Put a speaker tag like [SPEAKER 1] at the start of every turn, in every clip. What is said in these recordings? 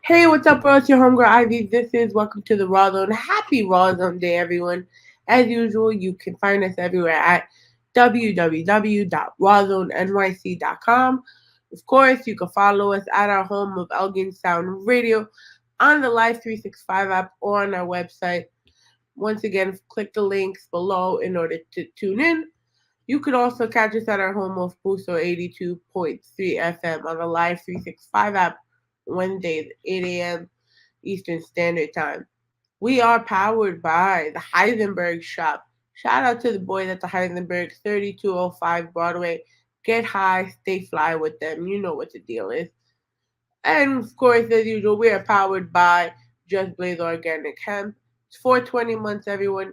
[SPEAKER 1] Hey, what's up, bro? It's your homegirl Ivy. This is Welcome to the Rawrrzone. Happy Rawrrzone Day, everyone. As usual, you can find us everywhere at www.rawrzonenyc.com. Of course, you can follow us at our home of Elgin Sound Radio on the Live 365 app or on our website. Once again, click the links below in order to tune in. You could also catch us at our home of Booster 82.3 FM on the Live 365 app Wednesdays, 8 a.m. Eastern Standard Time. We are powered by the Heisenberg Shop. Shout out to the boys at the Heisenberg, 3205 Broadway. Get high, stay fly with them. You know what the deal is. And of course, as usual, we are powered by Just Blaze Organic Hemp. It's 420 months, everyone.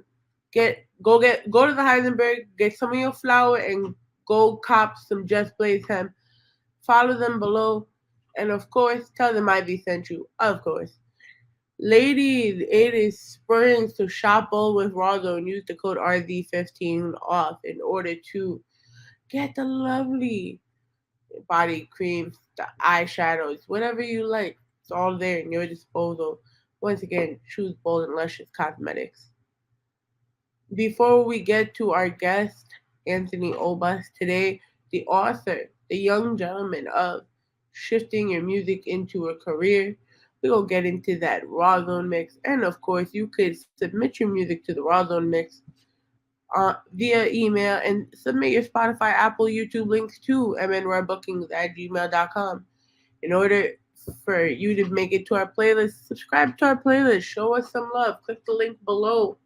[SPEAKER 1] Go to the Heisenberg, get some of your flour, and go cop some Just Blaze Hemp. Follow them below. And of course, tell them Ivy sent you. Of course. Ladies, it is spring, so shop all with Rawrrzone. Use the code RZ15 off in order to get the lovely body creams, the eyeshadows, whatever you like. It's all there in your disposal. Once again, choose bold and luscious cosmetics. Before we get to our guest, Anthony Obas, today, the author, the young gentleman of Shifting Your Music into a Career. We're going to get into that Rawrrzone mix. And, of course, you could submit your music to the Rawrrzone mix via email and submit your Spotify, Apple, YouTube links to mnrbookings@gmail.com. In order for you to make it to our playlist, subscribe to our playlist. Show us some love. Click the link below.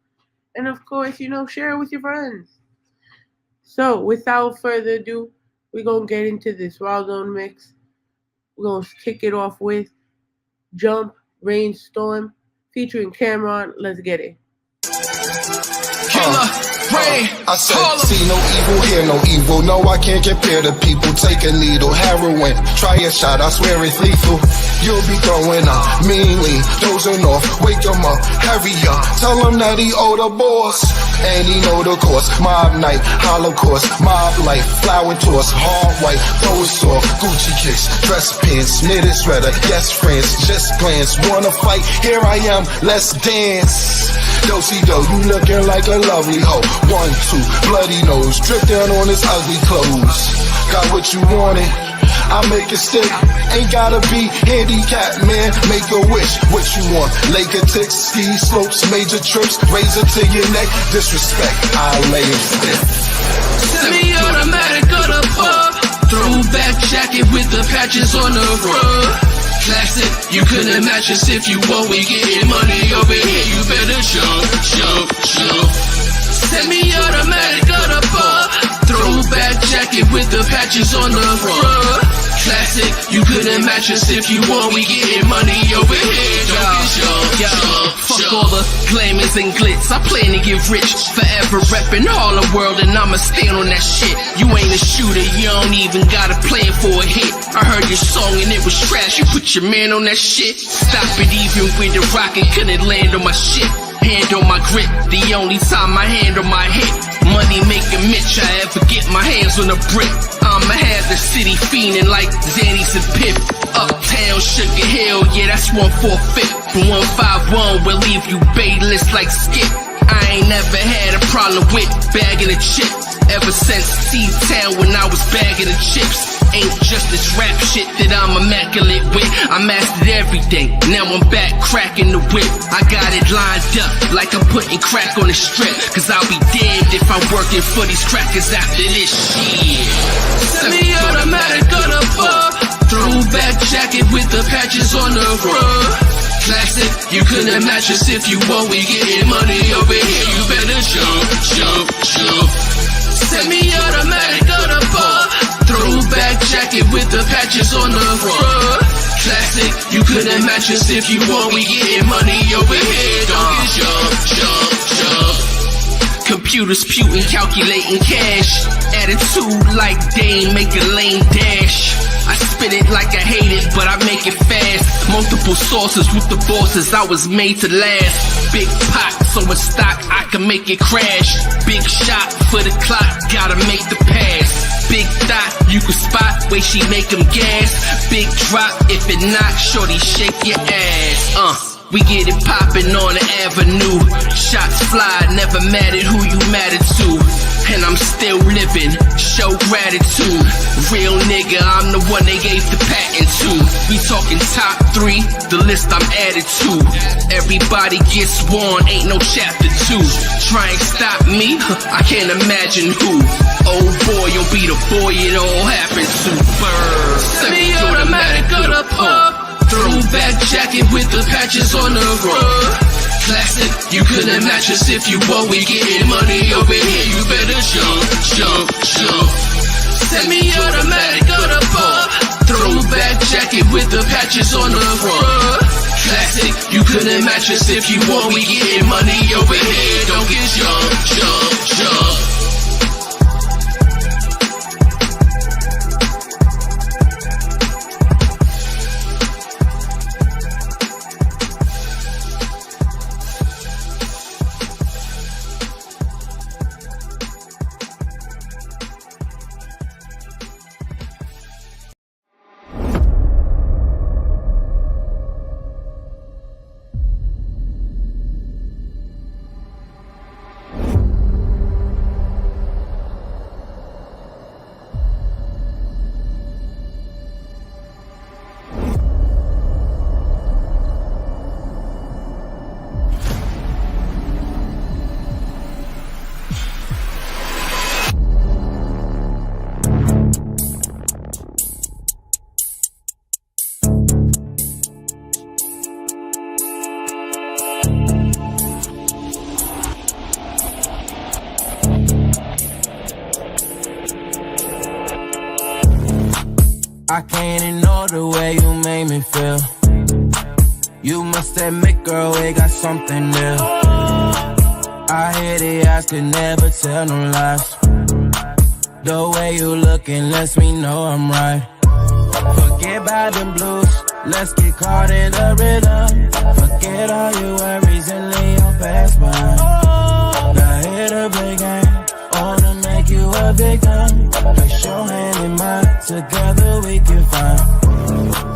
[SPEAKER 1] And, of course, share it with your friends. So, without further ado, we're going to get into this Rawrrzone mix. We're going to kick it off with Jump, Rainstorm, featuring Cameron. Let's get it.
[SPEAKER 2] I said, see no evil, hear no evil. No, I can't compare to people. Take a needle, heroin, try a shot, I swear it's lethal. You'll be throwing up, meanly, dozing off. Wake him up, hurry up, tell him that he owe the boss. And he know the course, mob night, holocaust, mob life, flower toss, hard white, throws off, Gucci kicks, dress pants, knitted sweater, yes friends, just plans, wanna fight, here I am, let's dance. Do-si-do, you looking like a lovely hoe. 1, 2, bloody nose, drip down on his ugly clothes. Got what you wanted, I make it stick. Ain't gotta be handicapped, man, make a wish. What you want, Lake of ticks, ski slopes, major trips, razor to your neck, disrespect, I'll lay it stiff.
[SPEAKER 3] Semi-automatic on the bar, throwback jacket with the patches on the front. Classic, you couldn't match us if you want. We getting money over here, you better jump. Semi-automatic on the bar, throwback jacket with the patches on the front. Classic, you couldn't match us if you want. We getting money over here,
[SPEAKER 4] Fuck all the glamours and glitz, I plan to get rich. Forever reppin' Harlem world and I'ma stand on that shit. You ain't a shooter, you don't even got a plan for a hit. I heard your song and it was trash, you put your man on that shit. Stop it, even with the rockin' couldn't land on my shit. Hand on my grip, the only time I hand on my hit. Money making Mitch, I ever get my hands on a brick. I'ma have the city fiending like Zannies and Pip. Uptown, Sugar Hill, yeah, that's 1/4. From 151, we'll leave you bayless like Skip. I ain't never had a problem with bagging a chip. Ever since C-Town when I was bagging the chips. Ain't just this rap shit that I'm immaculate with. I mastered everything, now I'm back cracking the whip. I got it lined up like I'm putting crack on the strip. Cause I'll be damned if I'm working for these crackers after this shit.
[SPEAKER 3] Semi-automatic on the bar, throwback jacket with the patches on the front. Classic, you couldn't match us if you want. We getting money over here, you better jump. Semi-automatic on the bar, throwback jacket with the patches on the front. Classic, you couldn't match us if you want. We getting money over here, don't get jump.
[SPEAKER 4] Computers puting, calculating cash. Attitude like Dame, make a lane dash. I spin it like I hate it, but I make it fast. Multiple sources with the bosses, I was made to last. Big pot, so much stock, I can make it crash. Big shot for the clock, gotta make the pass. Big thought, you can spot, way she make them gas. Big drop, if it not, shorty shake your ass. We get it poppin' on the avenue. Shots fly, never mattered who you mattered to. And I'm still living, show gratitude. Real nigga, I'm the one they gave the patent to. We talking top 3, the list I'm added to. Everybody gets warned, ain't no chapter 2. Try and stop me, I can't imagine who. Oh boy, you'll be the boy it all happens to. Semi-automatic of the pub. Throwback jacket with the patches on the rug. Classic, you couldn't match us if you want. We getting money over here, you better jump, jump, jump. Semi-automatic of the pub. Throwback jacket with the patches on the rug. Classic, you couldn't match us if you want. We getting money over here, don't get jump, jump, jump.
[SPEAKER 5] I can't ignore the way you made me feel. You must admit, girl, we got something new. I hear the eyes can never tell no lies. The way you looking lets me know I'm right. Forget about them blues, let's get caught in the rhythm. Forget all your worries and lay your past behind. Now hit the big game, wanna make you a victim. Place your hand in mine, together we can find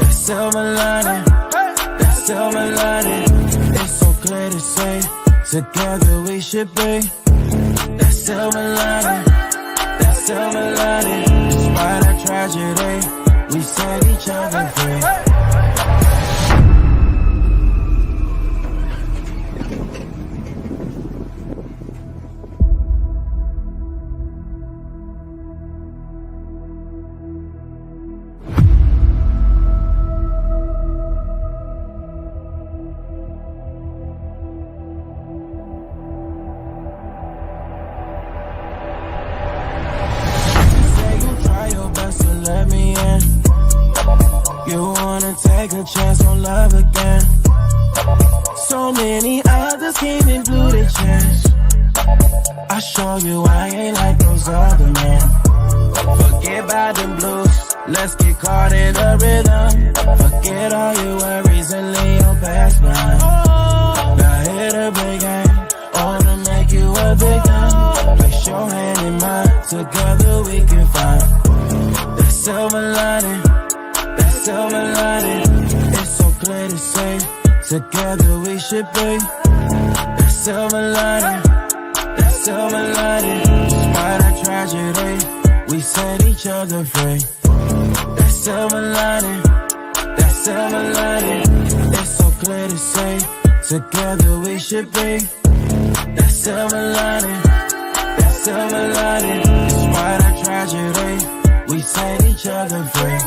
[SPEAKER 5] that silver lining, that silver lining. It's so clear to say, together we should be. That silver lining, that silver lining. Despite our tragedy, we set each other free. Take a chance on love again. So many others came and blew the chance. I show you I ain't like those other men. Forget about them blues, let's get caught in the rhythm. Forget all your worries and lay your past behind. Now hit a big game, wanna make you a victim. Place your hand in mine, together we can find the silver lining. Silver lining, it's so clear to say, together we should be. That silver lining, that silver lining. Despite our tragedy, we set each other free. That silver lining, that silver lining. It's so clear to say, together we should be. That silver lining, that silver lining. Despite our tragedy, we set each other free.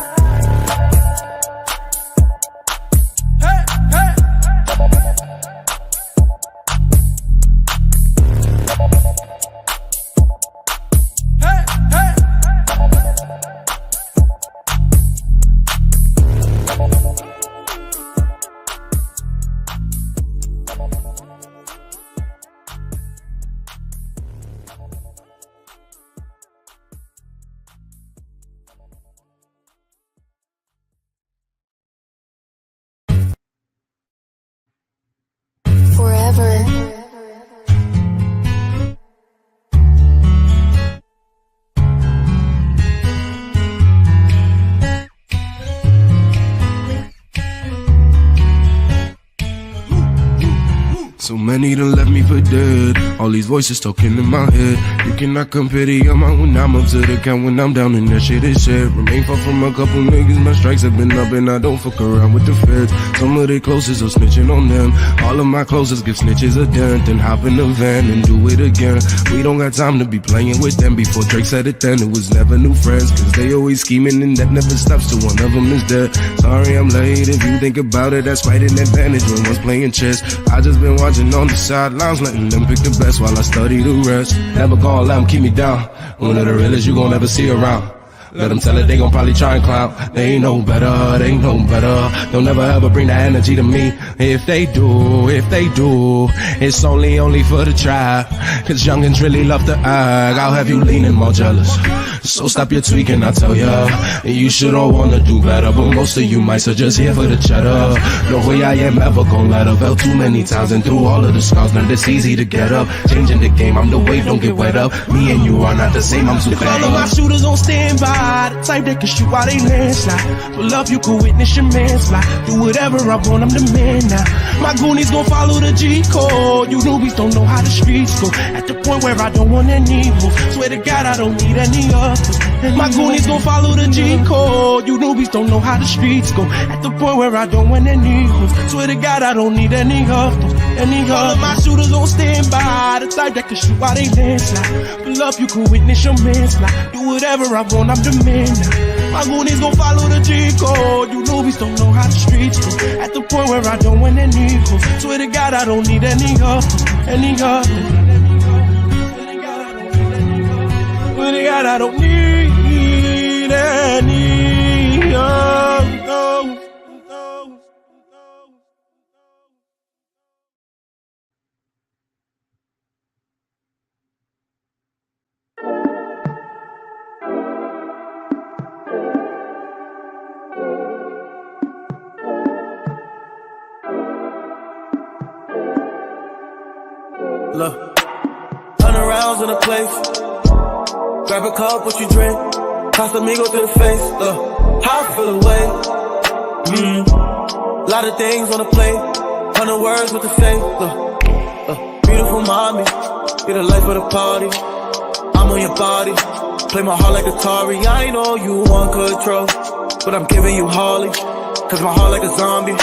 [SPEAKER 6] So many done left me for dead. All these voices talking in my head. You cannot compare the amount when I'm up to the count. When I'm down and that shit is said. Remain far from a couple niggas. My strikes have been up and I don't fuck around with the feds. Some of their closest are snitching on them. All of my closest give snitches a dent. Then hop in the van and do it again. We don't got time to be playing with them. Before Drake said it then, it was never new friends. Cause they always scheming and that never stops till one of them is dead. Sorry I'm late, if you think about it, that's right an advantage when one's playing chess. I just been watching on the sidelines, letting them pick the best while I study the rest. Never gonna let them keep me down. One of the realest you gon' ever see around. Let them tell it, they gon' probably try and clown. They ain't no better, they ain't no better. They'll never ever bring that energy to me. If they do, it's only for the tribe. Cause youngins really love to act. I'll have you leaning more jealous. So stop your tweaking, I tell ya. You should all wanna do better, but most of you mice are just here for the cheddar. No way I am ever gon' let up. Fell too many times and through all of the scars, learned it's easy to get up. Changing the game, I'm the wave, don't get wet up. Me and you are not the same, I'm too fed up.
[SPEAKER 5] All of my shooters on standby. The type that can shoot while they landslide. For love you can witness your manslide. Do whatever I want, I'm the man now. My goonies gon' follow the G code. You newbies don't know how the streets go. At the point where I don't want any more. Swear to God I don't need any others. My goonies gon' follow the G code. You newbies don't know how the streets go. At the point where I don't want any more. Swear to God I don't need any others. All of my shooters on standby. The type that can shoot while they landslide. For love you can witness your manslide. Do whatever I want, I'm the man now. My goonies gon' follow the G code. You newbies don't know how the streets go. At the point where I don't want any more. Swear to God I don't need any others. Swear to God I don't need any others.
[SPEAKER 7] Look, 100 rounds in a place. Grab a cup, what you drink. Casamigos to the face. Look, how I feel away. Lot of things on the plate. 100 words what to say. Look, beautiful mommy. Be the life of the party. I'm on your body. Play my heart like Atari. I know you want control, but I'm giving you Harley. Cause my heart like a zombie.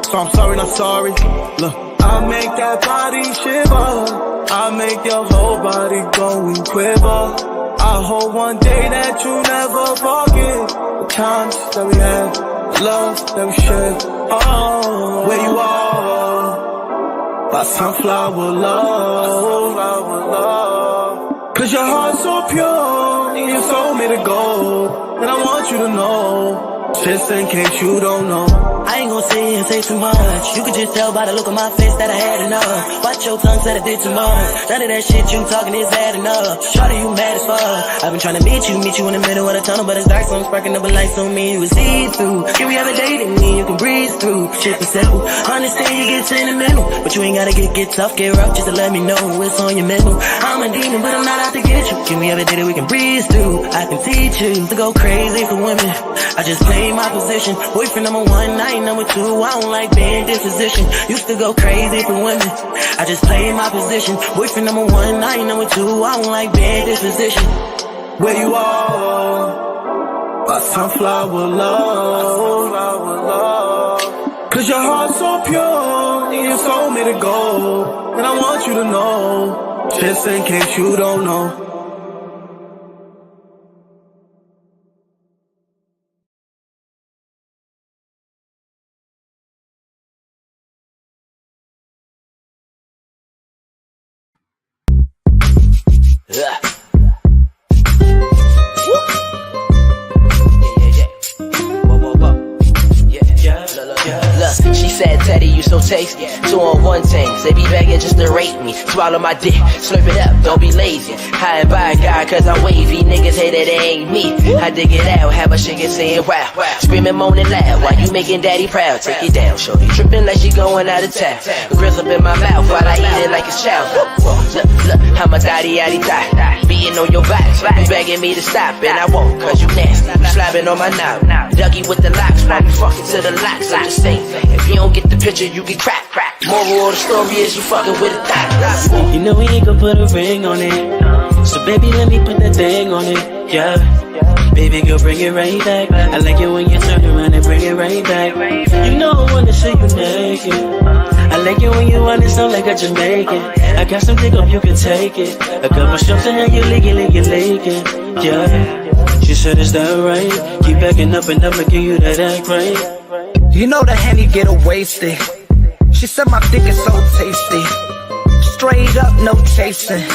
[SPEAKER 7] So I'm sorry, not sorry. Look, I make that body shiver. I make your whole body go and quiver. I hope one day that you never forget the times that we had, the love that we shared. Oh, where you are, by sunflower love. Cause your heart's so pure, and your soul made of gold. And I want you to know, just in case you don't know.
[SPEAKER 8] I ain't gon' sit here and say too much. You could just tell by the look on my face that I had enough. Watch your tongue, said I did too much. None of that shit you talking is bad enough. Shorty, you mad as fuck. I've been trying to meet you in the middle of the tunnel, but it's dark, so I'm sparking up a light on me. You will see through. If we ever dated me, you can breathe through. Shit is simple. Understand you get sentimental, but you ain't gotta get tough, get rough, just to let me know what's on your mental. I'm a demon, but I'm not out to get you. Can we ever date it, we can breeze through. I can teach you to go crazy for women. I just play my position. Boyfriend number one, night number two. I don't like being disposition. Used to go crazy for women. I just play my position. Boyfriend number one, night number two. I don't like being disposition.
[SPEAKER 7] Where you are, by sunflower love. Cause your heart's so pure, and your soul made of gold. And I want you to know, just in case you don't know.
[SPEAKER 4] She said, Teddy, you so tasty. 2 on 1 tanks, they be begging just to rate me. Swallow my dick, slurp it up, don't be lazy. High and by God, cause I'm wavy. Niggas say that it ain't me. I dig it out, have a shaking saying wow. Screaming, moaning loud, while you making daddy proud. Take it down, shorty, tripping like she going out of town. Grills up in my mouth while I eat it like it's chow. Look, I'm a daddy die. Beating on your back, begging me to stop, and I won't, cause you nasty. You slapping on my knob. Dougie with the locks, while we fucking to the locks. I'm just saying, if you don't get the picture, you get crack. Moral of the story is you fucking with a thot.
[SPEAKER 8] You know we ain't gon' put a ring on it, so baby let me put that thing on it, yeah. Baby girl, bring it right back. I like it when you turn around and bring it right back. You know I wanna see you naked. I like it when you wanna sound like a Jamaican. I got some dick up, you can take it. A couple shots and how you leaking, yeah. She said, is that right? Keep backing up and I'ma give you that act right.
[SPEAKER 9] You know the Henny get her wasted. She said my dick is so tasty. Straight up, no chasing.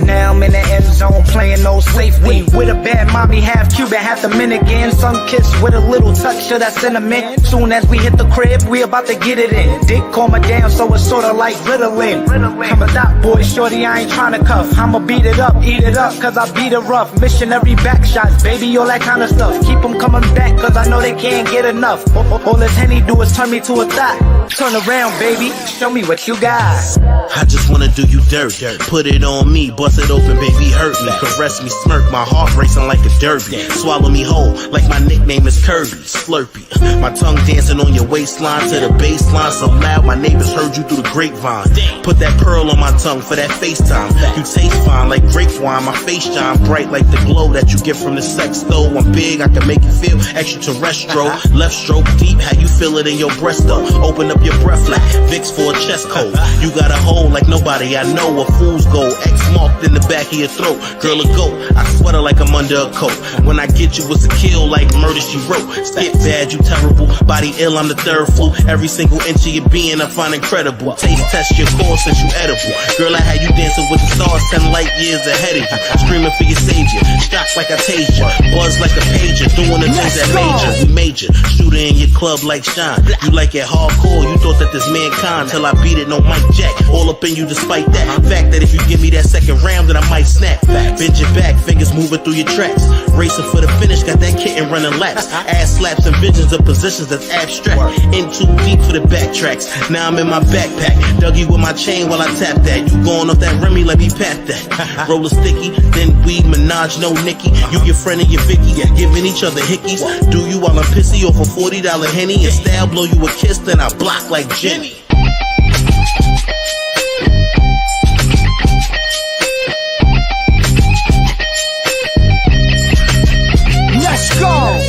[SPEAKER 9] Now I'm in the end zone playing no safety. With a bad mommy, half Cuban, half Dominican. Sun kiss with a little touch of that cinnamon. Soon as we hit the crib, we about to get it in. Dick calm her down, so it's sorta like Ritalin. I'm a dot boy, shorty, I ain't tryna cuff. I'ma beat it up, eat it up, cause I beat her rough. Missionary back shots, baby, all that kind of stuff. Keep them coming back, cause I know they can't get enough. All this Henny do is turn me to a thot. Turn around, baby, show me what you got.
[SPEAKER 10] I just wanna do you dirt. Put it on me, bust it open, baby, hurt me. Caress me, smirk, my heart racing like a derby. Swallow me whole, like my nickname is Kirby. Slurpee, my tongue dancing on your waistline to the baseline so loud my neighbors heard you through the grapevine. Put that pearl on my tongue for that FaceTime. You taste fine like grape wine, my face shine bright like the glow that you get from the sex stove. I'm big, I can make you feel extraterrestrial. Left stroke deep, how you feel it in your breast though. Open up your breath like Vicks for a chest cold. You got a hole like nobody I know, a fool's gold. X marked in the back of your throat. Girl, a goat, I sweater like I'm under a coat. When I get you, it's a kill like Murder She Wrote. Spit bad, you terrible. Body ill, I'm the third flu. Every single inch of your being I find incredible. Taste test your core since you edible. Girl, I had you dancing with the stars 10 light years ahead of you. Screaming for your savior. Shots like I tased you. Buzz like a pager. Doing the things that major. We major. Shooter in your club like Shine. You like it hardcore. You thought that this mankind till I beat it, no Mike Jack. All up in you despite that fact that if you give me that second round, then I might snap. Bend your back, fingers moving through your tracks. Racing for the finish, got that kitten running laps. Ass slaps and visions of positions that's abstract. In too deep for the backtracks. Now I'm in my backpack. Dougie with my chain while I tap that. You going off that Remy, let me pat that. Roll a sticky, then weed, Minaj, no Nicki. You your friend and your Vicky, giving each other hickeys. Do you while I'm pissy off a $40 Henny? And style blow you a kiss, then I block like Jenny.
[SPEAKER 9] Let's go!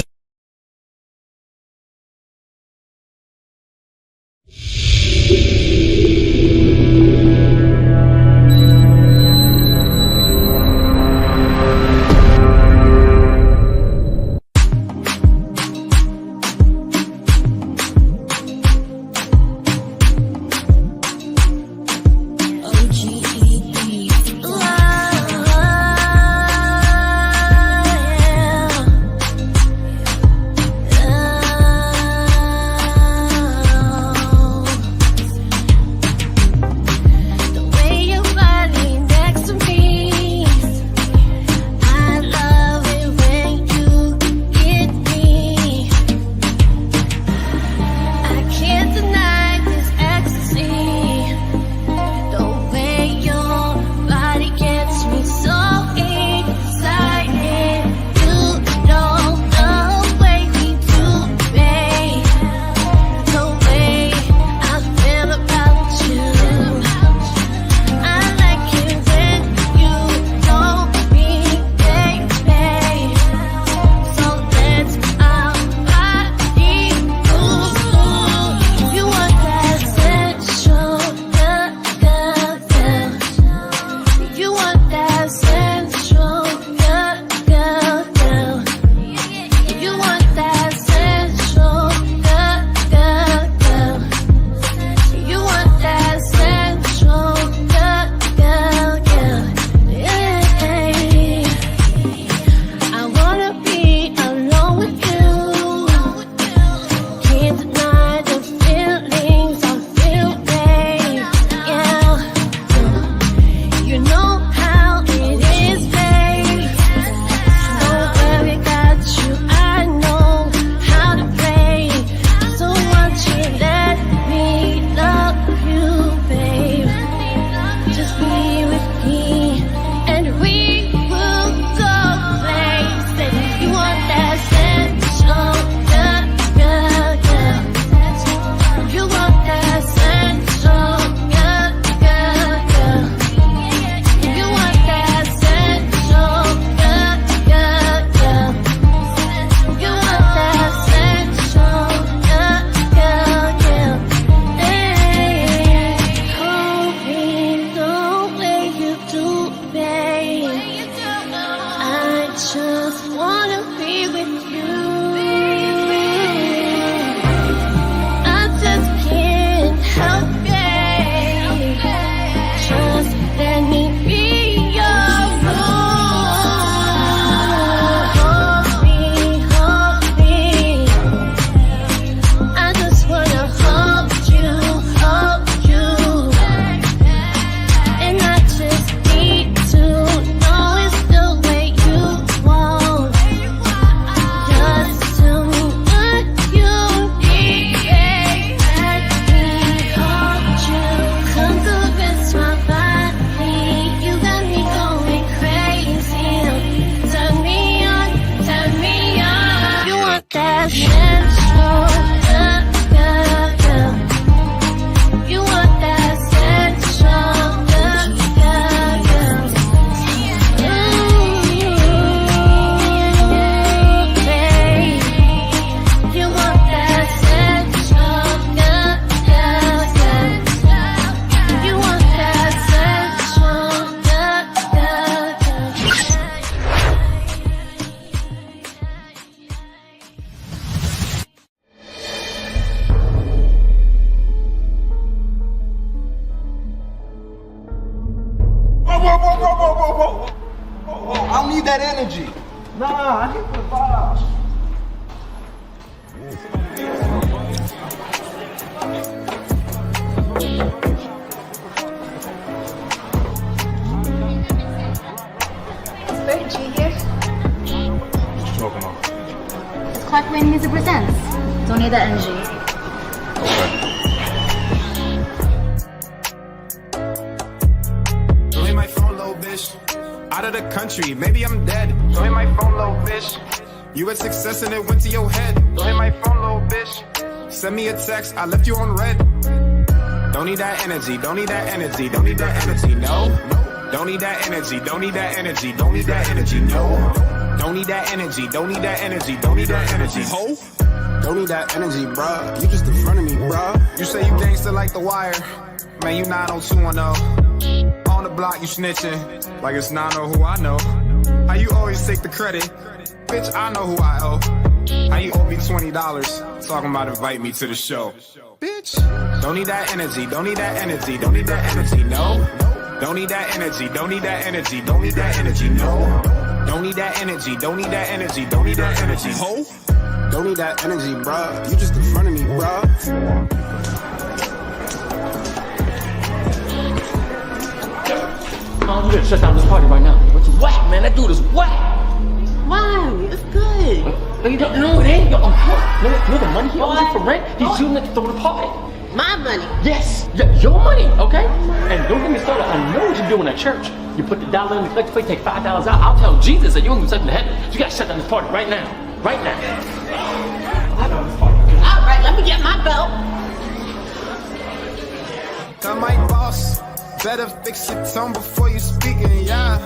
[SPEAKER 11] just wanna be with you. I just can't help it. Just let me be your hold me. I just wanna hold you, and I just need to know it's the way you want. Just tell me what you need. Let me hold you, come caress my body. You got me going crazy. Turn me on. You want that sensual, you want that sensual, babe. You want that sensual, you want that sensual,
[SPEAKER 12] Whoa, I don't need that energy. Nah, I need the vibes.
[SPEAKER 13] It's G here.
[SPEAKER 6] What you talking about?
[SPEAKER 13] It's Clark Wayne Music Presents. Don't need that energy.
[SPEAKER 14] Don't hit my phone, little bitch. Out of the country, maybe I'm dead. Don't hit my phone, little bitch. You had success and it went to your head. Don't hit my phone, little bitch. Send me a text, I left you on red. Don't need that energy, don't need that energy, don't need that energy, no. Don't need that energy, don't need that energy, don't need that energy, no. Don't need that energy, don't need that energy, don't need that energy, ho. Don't need that energy, bruh. You just in front of me, bruh. You say you gangsta like The Wire. Man, you 90210. On the block, you snitching. Like it's 90 who I know. How you always take the credit? Bitch, I know who I owe. How you owe me $20? Talking about invite me to the show. Bitch, don't need that energy, don't need that energy, don't need that energy, no. Don't need that energy, don't need that energy, don't need that energy, no. Don't need that energy, don't need that energy, don't need that energy, ho. Don't need that energy, bruh. You just in front of me, bruh.
[SPEAKER 15] I'm gonna shut down this party right now. What's whack, man? That dude is whack.
[SPEAKER 16] Why? It's good.
[SPEAKER 15] No, you don't. No, it ain't. Yo, I'm you know the money he owes you for rent? He's using it to throw the party.
[SPEAKER 16] My money?
[SPEAKER 15] Yes. Your money, okay? And don't get me started. I know what you're doing at church. You put the dollar in the collector plate, take $5 out. I'll tell Jesus that you ain't gonna be taking to heaven. So you gotta shut down this party right now. Right now.
[SPEAKER 16] All right, let me get my belt.
[SPEAKER 14] Tell my boss, better fix your tone before you speaking, yeah.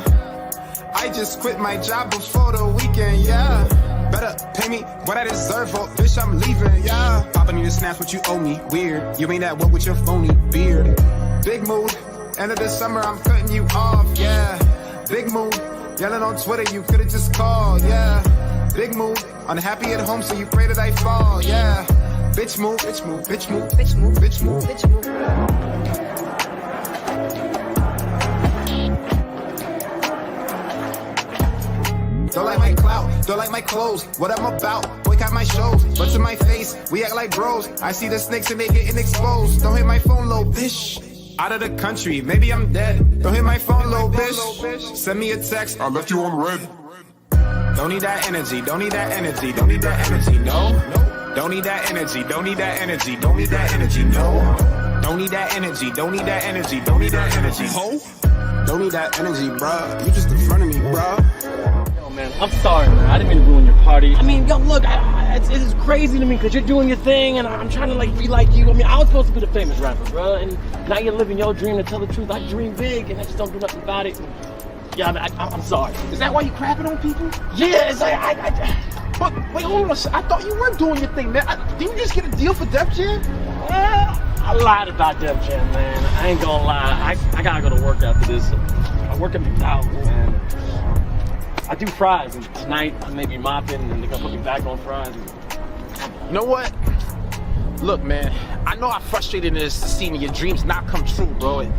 [SPEAKER 14] I just quit my job before the weekend, yeah. Better pay me what I deserve, oh, bitch, I'm leaving, yeah. Papa need to snatch what you owe me, weird. You ain't that one with your phony beard. Big mood, end of the summer, I'm cutting you off, yeah. Big mood, yelling on Twitter, you could've just called, yeah. Big move, unhappy at home, so you pray that I fall, yeah. Bitch move, bitch move, bitch move, bitch move, bitch move, bitch move. Don't like my clout, don't like my clothes, what I'm about, boycott my shows, but to my face, we act like bros, I see the snakes and they getting exposed, don't hit my phone, little bitch. Out of the country, maybe I'm dead, don't hit my phone, little bitch. Send me a text, I left you on red. Don't need that energy, don't need that energy, don't need that energy, no. Don't need that energy, don't need that energy, don't need that energy, no. Don't need that energy, don't need that energy, don't need that energy, ho. Don't need that energy, bruh. You just in front of me, bruh.
[SPEAKER 15] Yo, man, I'm sorry, man. I didn't mean to ruin your party. I mean, yo, look, it's crazy to me because you're doing your thing and I'm trying to, like, be like you. I mean, I was supposed to be the famous rapper, bruh, and now you're living your dream. To tell the truth, I dream big and I just don't do nothing about it. Yeah, I'm sorry.
[SPEAKER 12] Is that why you crapping on people?
[SPEAKER 15] Yeah, it's like,
[SPEAKER 12] But wait, hold on. I thought you were doing your thing, man. Didn't you just get a deal for Def Jam?
[SPEAKER 15] I lied about Def Jam, man. I ain't gonna lie. I gotta go to work after this. I work at McDonald's, man. I do fries, and tonight I may be mopping, and they're gonna put me back on fries.
[SPEAKER 12] You know what? Look, man, I know how frustrating it is to see your dreams not come true, bro.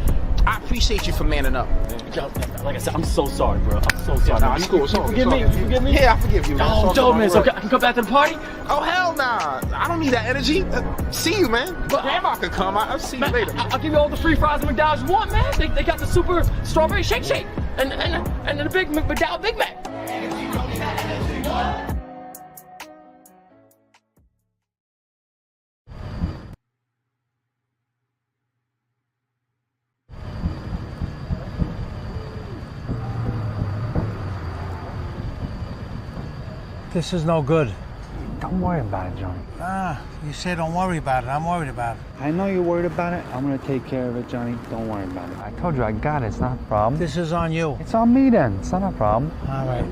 [SPEAKER 12] I appreciate you for manning up, man.
[SPEAKER 15] Like I said, I'm so sorry, bro. I'm so sorry.
[SPEAKER 12] Nah, it's cool.
[SPEAKER 15] You forgive me? You forgive me?
[SPEAKER 12] Yeah, I forgive you, man.
[SPEAKER 15] Oh, dope, man. So I can come back to the party?
[SPEAKER 12] Oh, hell nah. I don't need that energy. See you, man. But Grandma could come. I'll see you later.
[SPEAKER 15] I'll give you all the free fries at McDonald's you want, man. They got the super strawberry shake and the big McDowell Big Mac.
[SPEAKER 17] This is no good.
[SPEAKER 18] Don't worry about it, Johnny.
[SPEAKER 17] You say don't worry about it. I'm worried about it.
[SPEAKER 18] I know you're worried about it. I'm gonna take care of it, Johnny. Don't worry about it. I told you I got it. It's not a problem.
[SPEAKER 17] This is on you.
[SPEAKER 18] It's on me then. It's not a problem.
[SPEAKER 17] All right.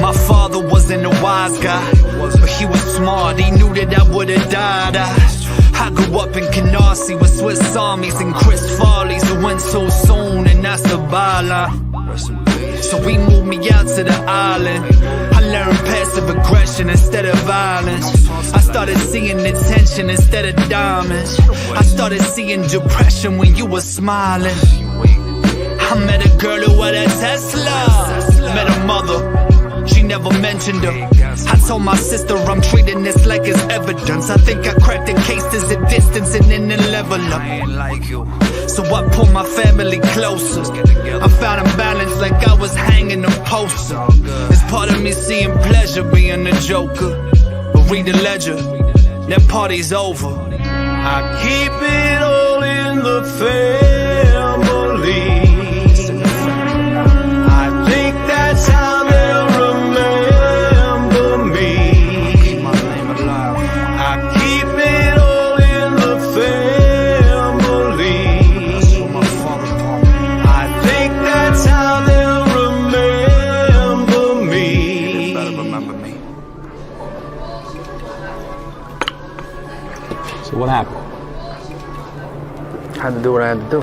[SPEAKER 19] My father wasn't a wise guy, but he was smart, he knew that I would've died. I grew up in Canarsie with Swiss armies and Chris Farley's who went so soon, and that's the byline. So we moved me out to the island. I learned passive aggression instead of violence. I started seeing attention instead of diamonds. I started seeing depression when you were smiling. I met a girl who had a Tesla, met a mother. She never mentioned her. I told my sister I'm treating this like it's evidence. I think I cracked the case, there's a distance and then a level up. I ain't like you. So I pulled my family closer. I found a balance like I was hanging a poster. It's part of me seeing pleasure being a joker. But read the ledger, that party's over. I keep it all in the family. I think that's how they'll remember me. Keep my name alive. I keep it all in the family. That's what my father taught me. I think that's how they'll remember me. They better remember me.
[SPEAKER 18] So what happened? I had to do what I had to do.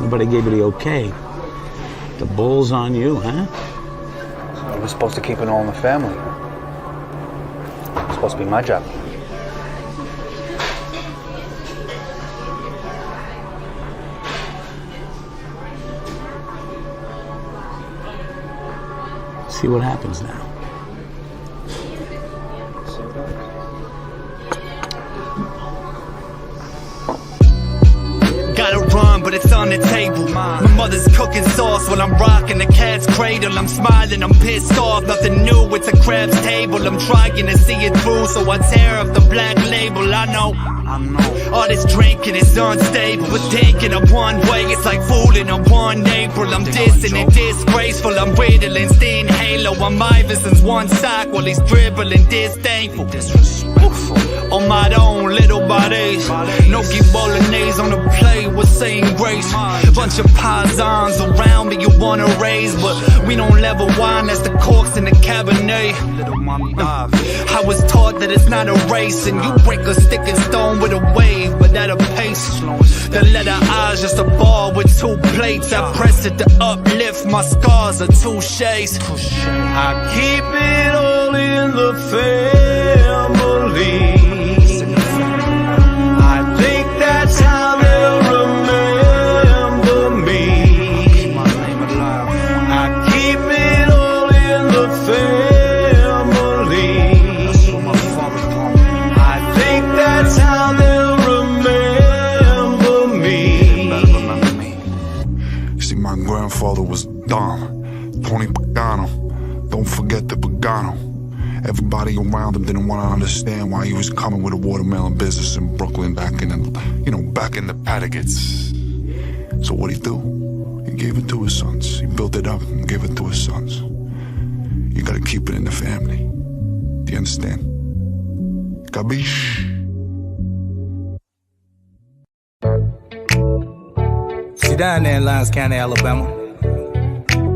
[SPEAKER 20] Nobody gave you the okay. The bull's on you, huh?
[SPEAKER 18] You were supposed to keep it all in the family. It's supposed to be my job.
[SPEAKER 20] See what happens now.
[SPEAKER 19] Gotta run, but it's on the table. My mother's cooking sauce while I'm rocking the cat's cradle. I'm smiling, I'm pissed off, nothing new, it's a crab's table. I'm trying to see it through, so I tear up the black label. I know all this drinking is unstable, but thinking of one way, it's like fooling on 1 April. I'm dissing and disgraceful, I'm riddling, staying halo. I'm Iverson's one sock while he's dribbling, disdainful. On my own, little bodies. No keep bolognese on the plate with saying grace. Bunch of paisans around me you wanna raise, but we don't level wine, that's the corks in the Cabernet. I was taught that it's not a race, and you break a stick and stone with a wave, but at a pace. The letter I's just a bar with 2 plates. I press it to uplift, my scars are 2 shades. I keep it all in the family. I think that's how they'll remember me. Keep my name alive. I keep it all in the family. That's what my father taught me. I think that's how they'll remember me.
[SPEAKER 21] They better remember me. You see, my grandfather was Dom, Tony Pagano. Don't forget the Pagano. Everybody around him didn't want to understand why he was coming with a watermelon business in Brooklyn back in the Paddocks. So what'd he do? He gave it to his sons. He built it up and gave it to his sons. You gotta keep it in the family. Do you understand? Capiche?
[SPEAKER 22] See
[SPEAKER 1] down there in Lyons County, Alabama,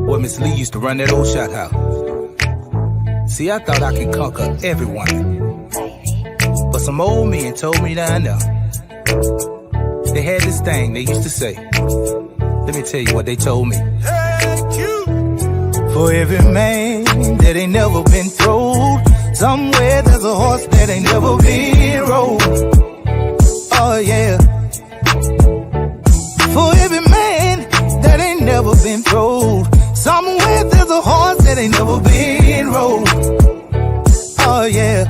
[SPEAKER 1] where Miss Lee used to run that old shot house. See, I thought I could conquer everyone. But some old men told me down there, they had this thing they used to say. Let me tell you what they told me. For every man that ain't never been throwed, somewhere there's a horse that ain't never been rode. Oh yeah. For every man that ain't never been throwed, somewhere there's a horse that ain't never been rode. Oh yeah.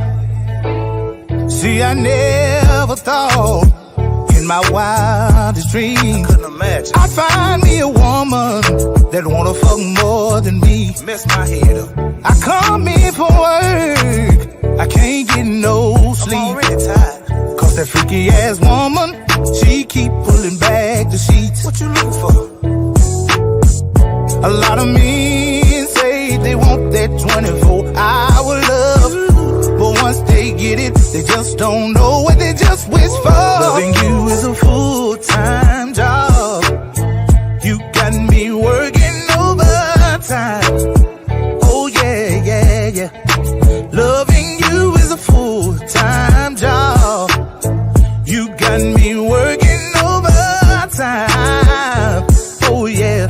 [SPEAKER 1] See, I never thought in my wildest dreams I'd find me a woman that wanna fuck more than me. Mess my head up. I come in for work, I can't get no sleep. I'm already tired. Cause that freaky ass woman, she keep pulling back the sheets. What you looking for? A lot of men say they want that 24-hour love, but once they get it, they just don't know what they just wish for. Loving you is a full-time job. You got me working overtime. Oh yeah, yeah, yeah. Loving you is a full-time job. You got me working overtime. Oh yeah.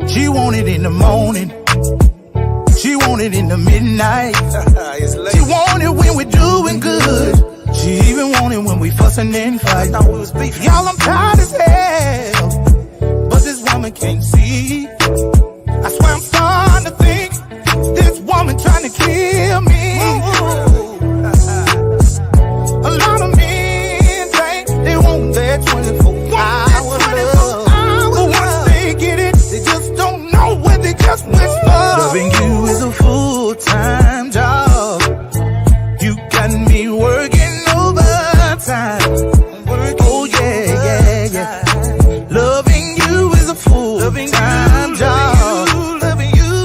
[SPEAKER 1] She want it in the morning. She want it in the midnight. She want it when we're doing good. She even want it when we fussing and fight. Y'all, I'm tired as hell, but this woman can't see. I swear I'm starting to think this woman trying to kill me. A lot of men think they want that 24-hour love, but once they get it, they just don't know what they just wish for. Loving you is a full-time job. You got me working overtime. Oh yeah, yeah, yeah. Loving you is a full-time job.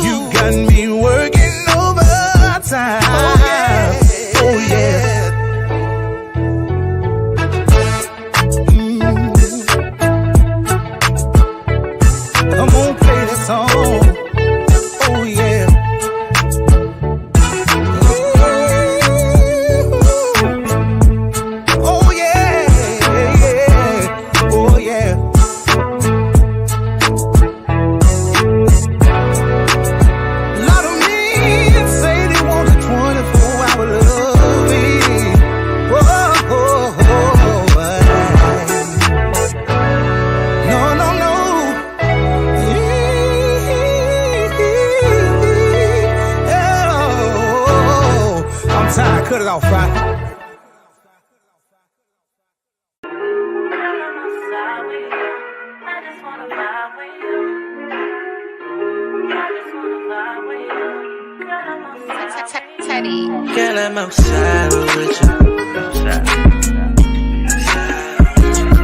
[SPEAKER 1] You got me working overtime. Oh yeah. Come on, play the song. Oh yeah. Oh yeah, yeah. Oh yeah. A lot of men say they want a 24-hour loving. Whoa, oh, oh, no, no, no. Oh, I'm tired. Cut it off, right?
[SPEAKER 22] Teddy.
[SPEAKER 23] Girl, I'm outside with you.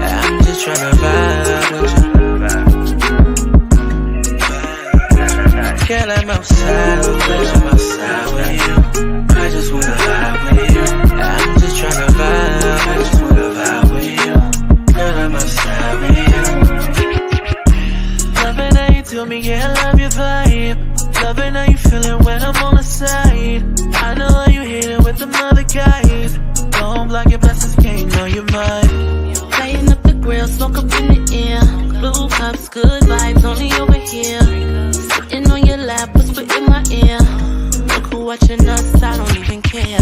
[SPEAKER 23] I'm just tryna vibe with you. Girl, I'm outside with you. Outside with you. I just wanna vibe with you. I'm just tryna vibe. I just wanna vibe with you. Girl, I'm outside with you. Loving how you tell me, yeah, I love your vibe. Loving how you feeling when I'm on the side. I know how you hit it with them other guys. Don't block your blessings, can't know you're mine.
[SPEAKER 22] Lighting up the grill, smoke up in the air. Blue cups, good vibes, only over here. Sitting on your lap, whisper in my ear. Look who watching us, I don't even care.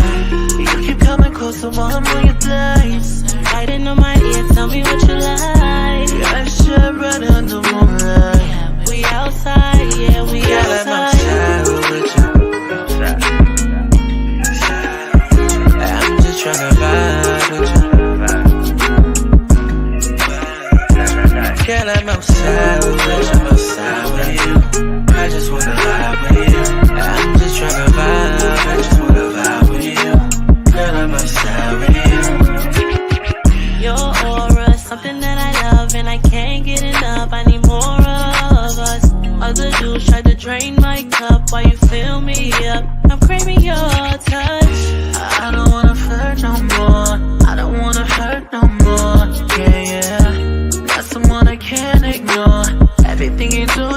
[SPEAKER 23] You keep coming closer while I'm on your thighs.
[SPEAKER 22] Right into my ear, tell me what you like.
[SPEAKER 23] Yeah, I should run under moonlight.
[SPEAKER 22] We outside, yeah, we
[SPEAKER 23] Girl,
[SPEAKER 22] outside.
[SPEAKER 23] I'm outside with you.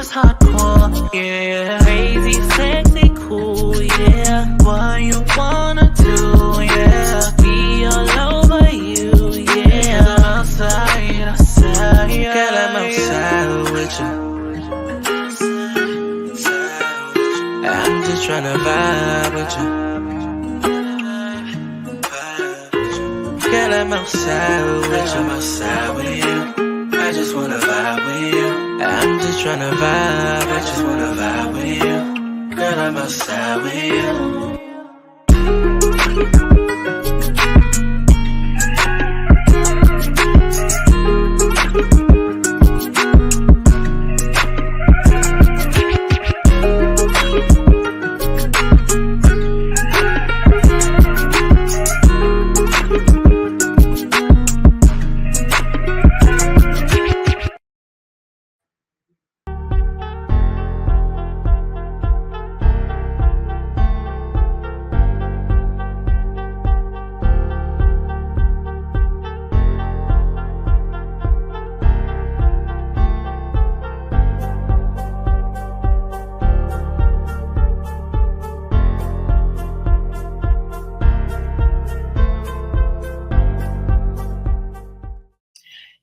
[SPEAKER 22] is hardcore, yeah. Crazy, sexy, cool, yeah. What you wanna do, yeah. Be all over you, yeah. I'm outside, yeah. Girl, I'm outside with you. I'm just tryna vibe with you. Girl, I'm outside with you. I just wanna vibe with you. I'm just tryna vibe, I just wanna vibe with you. Girl, I'm outside with you.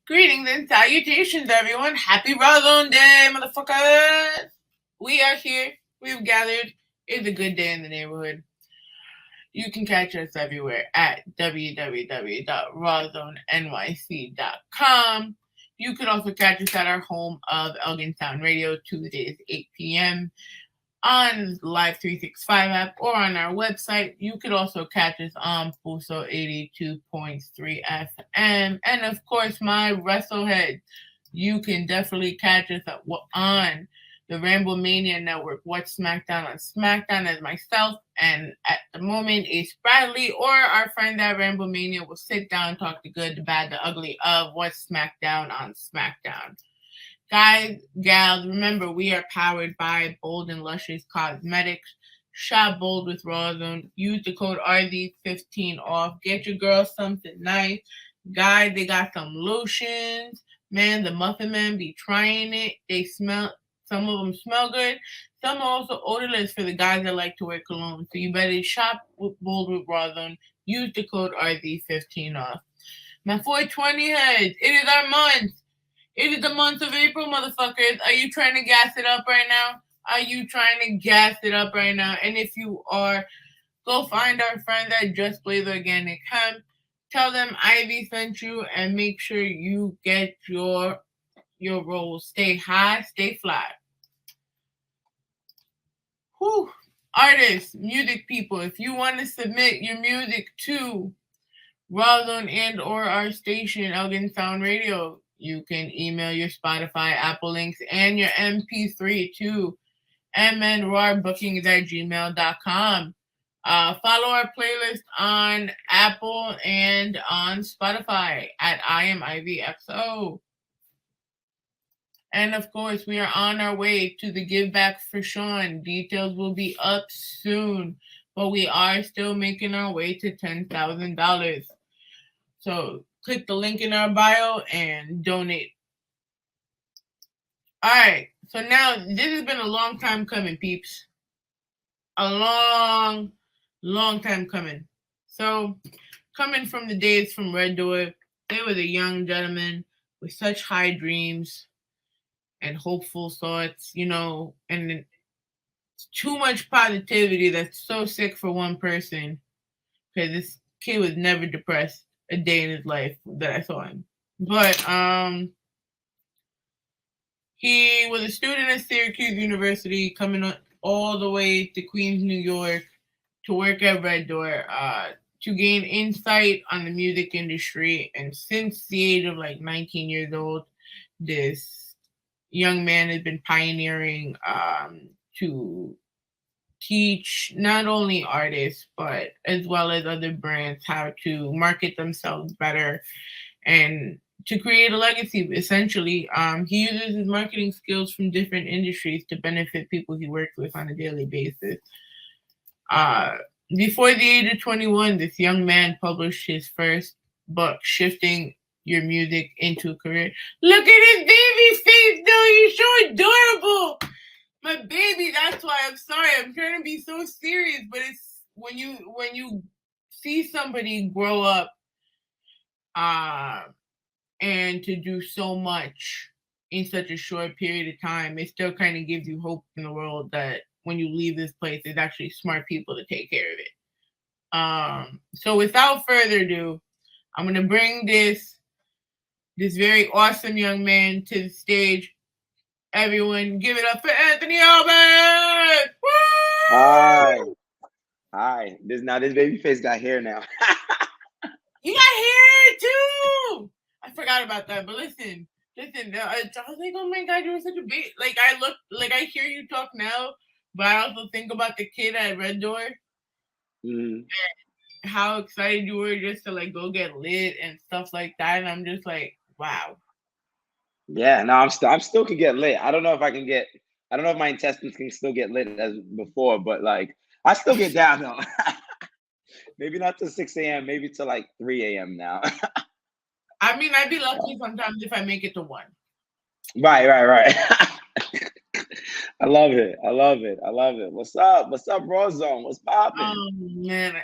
[SPEAKER 2] Greetings and salutations, everyone. Happy Rawrrzone Day, motherfuckers. We are here. We've gathered. It's a good day in the neighborhood. You can catch us everywhere at www.rawrzonenyc.com. You can also catch us at our home of Elgin Sound Radio, Tuesdays, 8 p.m. on Live 365 app or on our website. You could also catch us on Fuso 82.3 FM. And of course, my Wrestlehead. You can definitely catch us on the Rambo Mania Network. Watch SmackDown on SmackDown as myself. And at the moment, Ace Bradley or our friend at Rambo Mania will sit down, talk the good, the bad, the ugly of what's SmackDown on SmackDown. Guys, gals, remember we are powered by Bold and Luscious Cosmetics. Shop bold with Rawrrzone. Use the code RZ15 off. Get your girl something nice. Guys, they got some lotions. Man, the Muffin Man be trying it. Some of them smell good. Some are also odorless for the guys that like to wear cologne. So you better shop bold with Rawrrzone. Use the code RZ15 off. My 420 heads, it is our month. It is the month of April, motherfuckers. Are you trying to gas it up right now? Are you trying to gas it up right now? And if you are, go find our friends at Just Blaze Organic Hemp. Tell them Ivy sent you and make sure you get your rolls. Stay high, stay fly. Whew. Artists, music people, if you want to submit your music to Rawrrzone and or our station, Elgin Sound Radio, you can email your Spotify, Apple links, and your MP3 to mnrawbookings@gmail.com. Follow our playlist on Apple and on Spotify at I Am IVXO. And of course, we are on our way to the Give Back for Sean. Details will be up soon, but we are still making our way to $10,000. So click the link in our bio and donate. All right. So now this has been a long time coming, peeps. A long time coming. So coming from the days from Red Door, they were the young gentleman with such high dreams and hopeful thoughts, and too much positivity that's so sick for one person, because this kid was never depressed a day in his life that I saw him. But he was a student at Syracuse University, coming all the way to Queens, New York, to work at Red Door, to gain insight on the music industry. And since the age of 19 years old, this young man has been pioneering to teach not only artists, but as well as other brands how to market themselves better and to create a legacy, essentially. He uses his marketing skills from different industries to benefit people he works with on a daily basis. Before the age of 21, this young man published his first book, Shifting Your Music into a Career. Look at his baby face, though. He's so adorable. baby. That's why I'm sorry. I'm trying to be so serious, but it's when you see somebody grow up, and to do so much in such a short period of time, it still kind of gives you hope in the world that when you leave this place, there's actually smart people to take care of it. So without further ado, I'm gonna bring this very awesome young man to the stage. Everyone, give it up for Anthony Obas! Woo!
[SPEAKER 3] Hi. This baby face got hair now.
[SPEAKER 2] You got hair too. I forgot about that, but listen. I was like, oh my God, you were such a baby. Like I hear you talk now, but I also think about the kid at Red Door. And how excited you were just to like go get lit and stuff like that, and I'm just like, wow.
[SPEAKER 3] Yeah, no, I'm still can get lit. I don't know if my intestines can still get lit as before, but like I still get down though. Maybe not till 6 a.m., maybe till like 3 a.m. now.
[SPEAKER 2] I mean, I'd be lucky sometimes if I make it to 1.
[SPEAKER 3] Right. I love it. What's up, Rawrrzone? What's poppin'?
[SPEAKER 2] Man,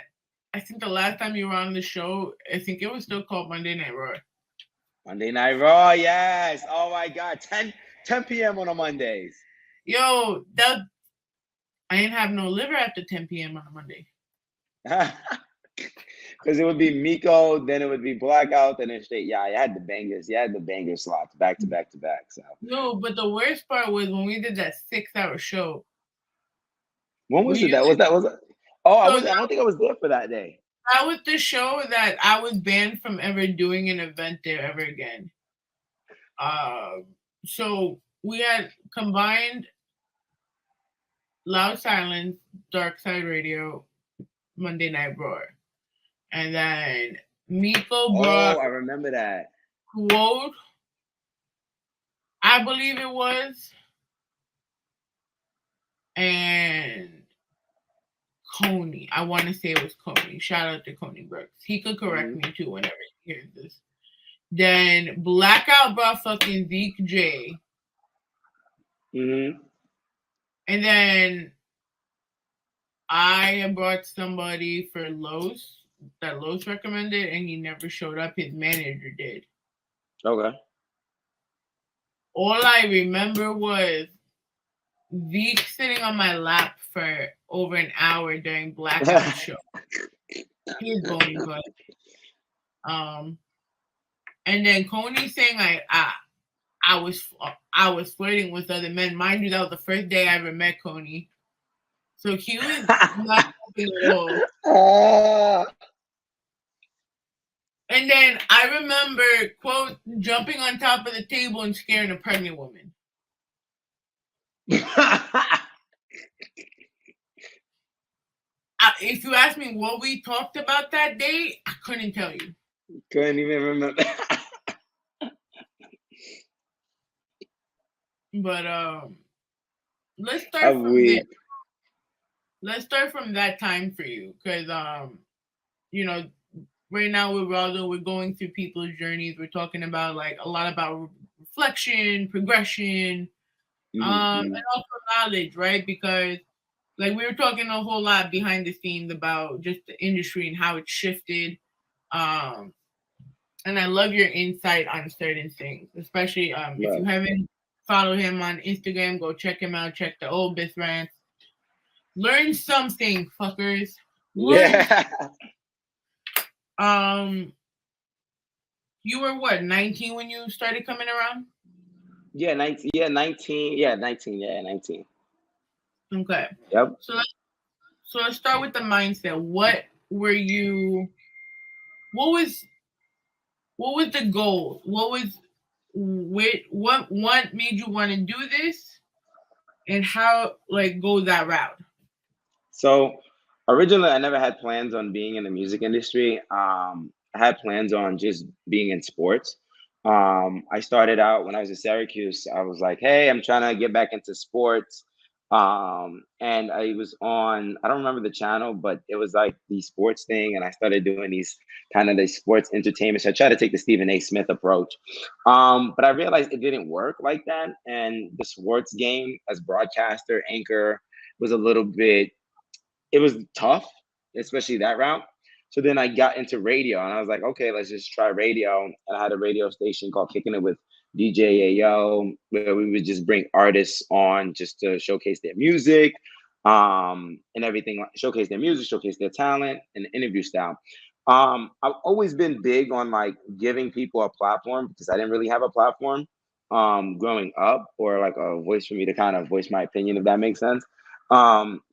[SPEAKER 2] I think the last time you were on the show, I think it was still called Monday Night Raw.
[SPEAKER 3] Monday Night Raw, yes. Oh my God, 10 p.m. on a Mondays.
[SPEAKER 2] Yo, I didn't have no liver after 10 p.m. on a Monday.
[SPEAKER 3] Because it would be Miko, then it would be Blackout, then it's straight. Yeah, you had the bangers. You had the banger slots back to back to back. So
[SPEAKER 2] no, but the worst part was when we did that 6-hour show.
[SPEAKER 3] When was it? Was that? Oh, I don't think I was there for that day.
[SPEAKER 2] That was the show that I was banned from ever doing an event there ever again. So we had combined Loud Silence, Dark Side Radio, Monday Night Raw. And then Miko brought...
[SPEAKER 3] Oh, I remember that.
[SPEAKER 2] Quote, I believe it was. And Coney. I want to say it was Coney. Shout out to Coney Brooks. He could correct me too whenever he hears this. Then Blackout brought fucking Zeke J.
[SPEAKER 3] And
[SPEAKER 2] then I brought somebody for Los that Los recommended, and he never showed up. His manager did.
[SPEAKER 3] Okay.
[SPEAKER 2] All I remember was Zeke sitting on my lap for over an hour during Blackout show. He was bony, but and then Coney saying I was flirting with other men. Mind you, that was the first day I ever met Coney. So he was not happy at all. And then I remember, quote, jumping on top of the table and scaring a pregnant woman. If you ask me what we talked about that day, I couldn't tell you.
[SPEAKER 3] Couldn't even remember.
[SPEAKER 2] But let's start from there. Let's start from that time for you, because you know, right now with Rawrrzone, we're going through people's journeys. We're talking about like a lot about reflection, progression, and also knowledge, right? Because like we were talking a whole lot behind the scenes about just the industry and how it shifted. And I love your insight on certain things, especially if you haven't followed him on Instagram, go check him out. Check the Obas rants. Learn something, fuckers.
[SPEAKER 3] Yeah.
[SPEAKER 2] You were what, 19 when you started coming around?
[SPEAKER 3] Yeah, 19. Yeah, 19. Yeah, 19. Yeah, 19.
[SPEAKER 2] Okay.
[SPEAKER 3] Yep.
[SPEAKER 2] So let's start with the mindset. What was the goal? What made you want to do this, and how like go that route?
[SPEAKER 3] So originally I never had plans on being in the music industry. I had plans on just being in sports. I started out when I was at Syracuse. I was like, hey, I'm trying to get back into sports. And I was on, I don't remember the channel, but it was like the sports thing. And I started doing these kind of the sports entertainment. So I tried to take the Stephen A. Smith approach. But I realized it didn't work like that. And the sports game as broadcaster, anchor was a little bit, it was tough, especially that route. So then I got into radio and I was like, okay, let's just try radio. And I had a radio station called Kicking It with DJ Ayo, where we would just bring artists on just to showcase their music, and everything, showcase their music, showcase their talent, and interview style. I've always been big on like giving people a platform because I didn't really have a platform growing up, or like a voice for me to kind of voice my opinion, if that makes sense.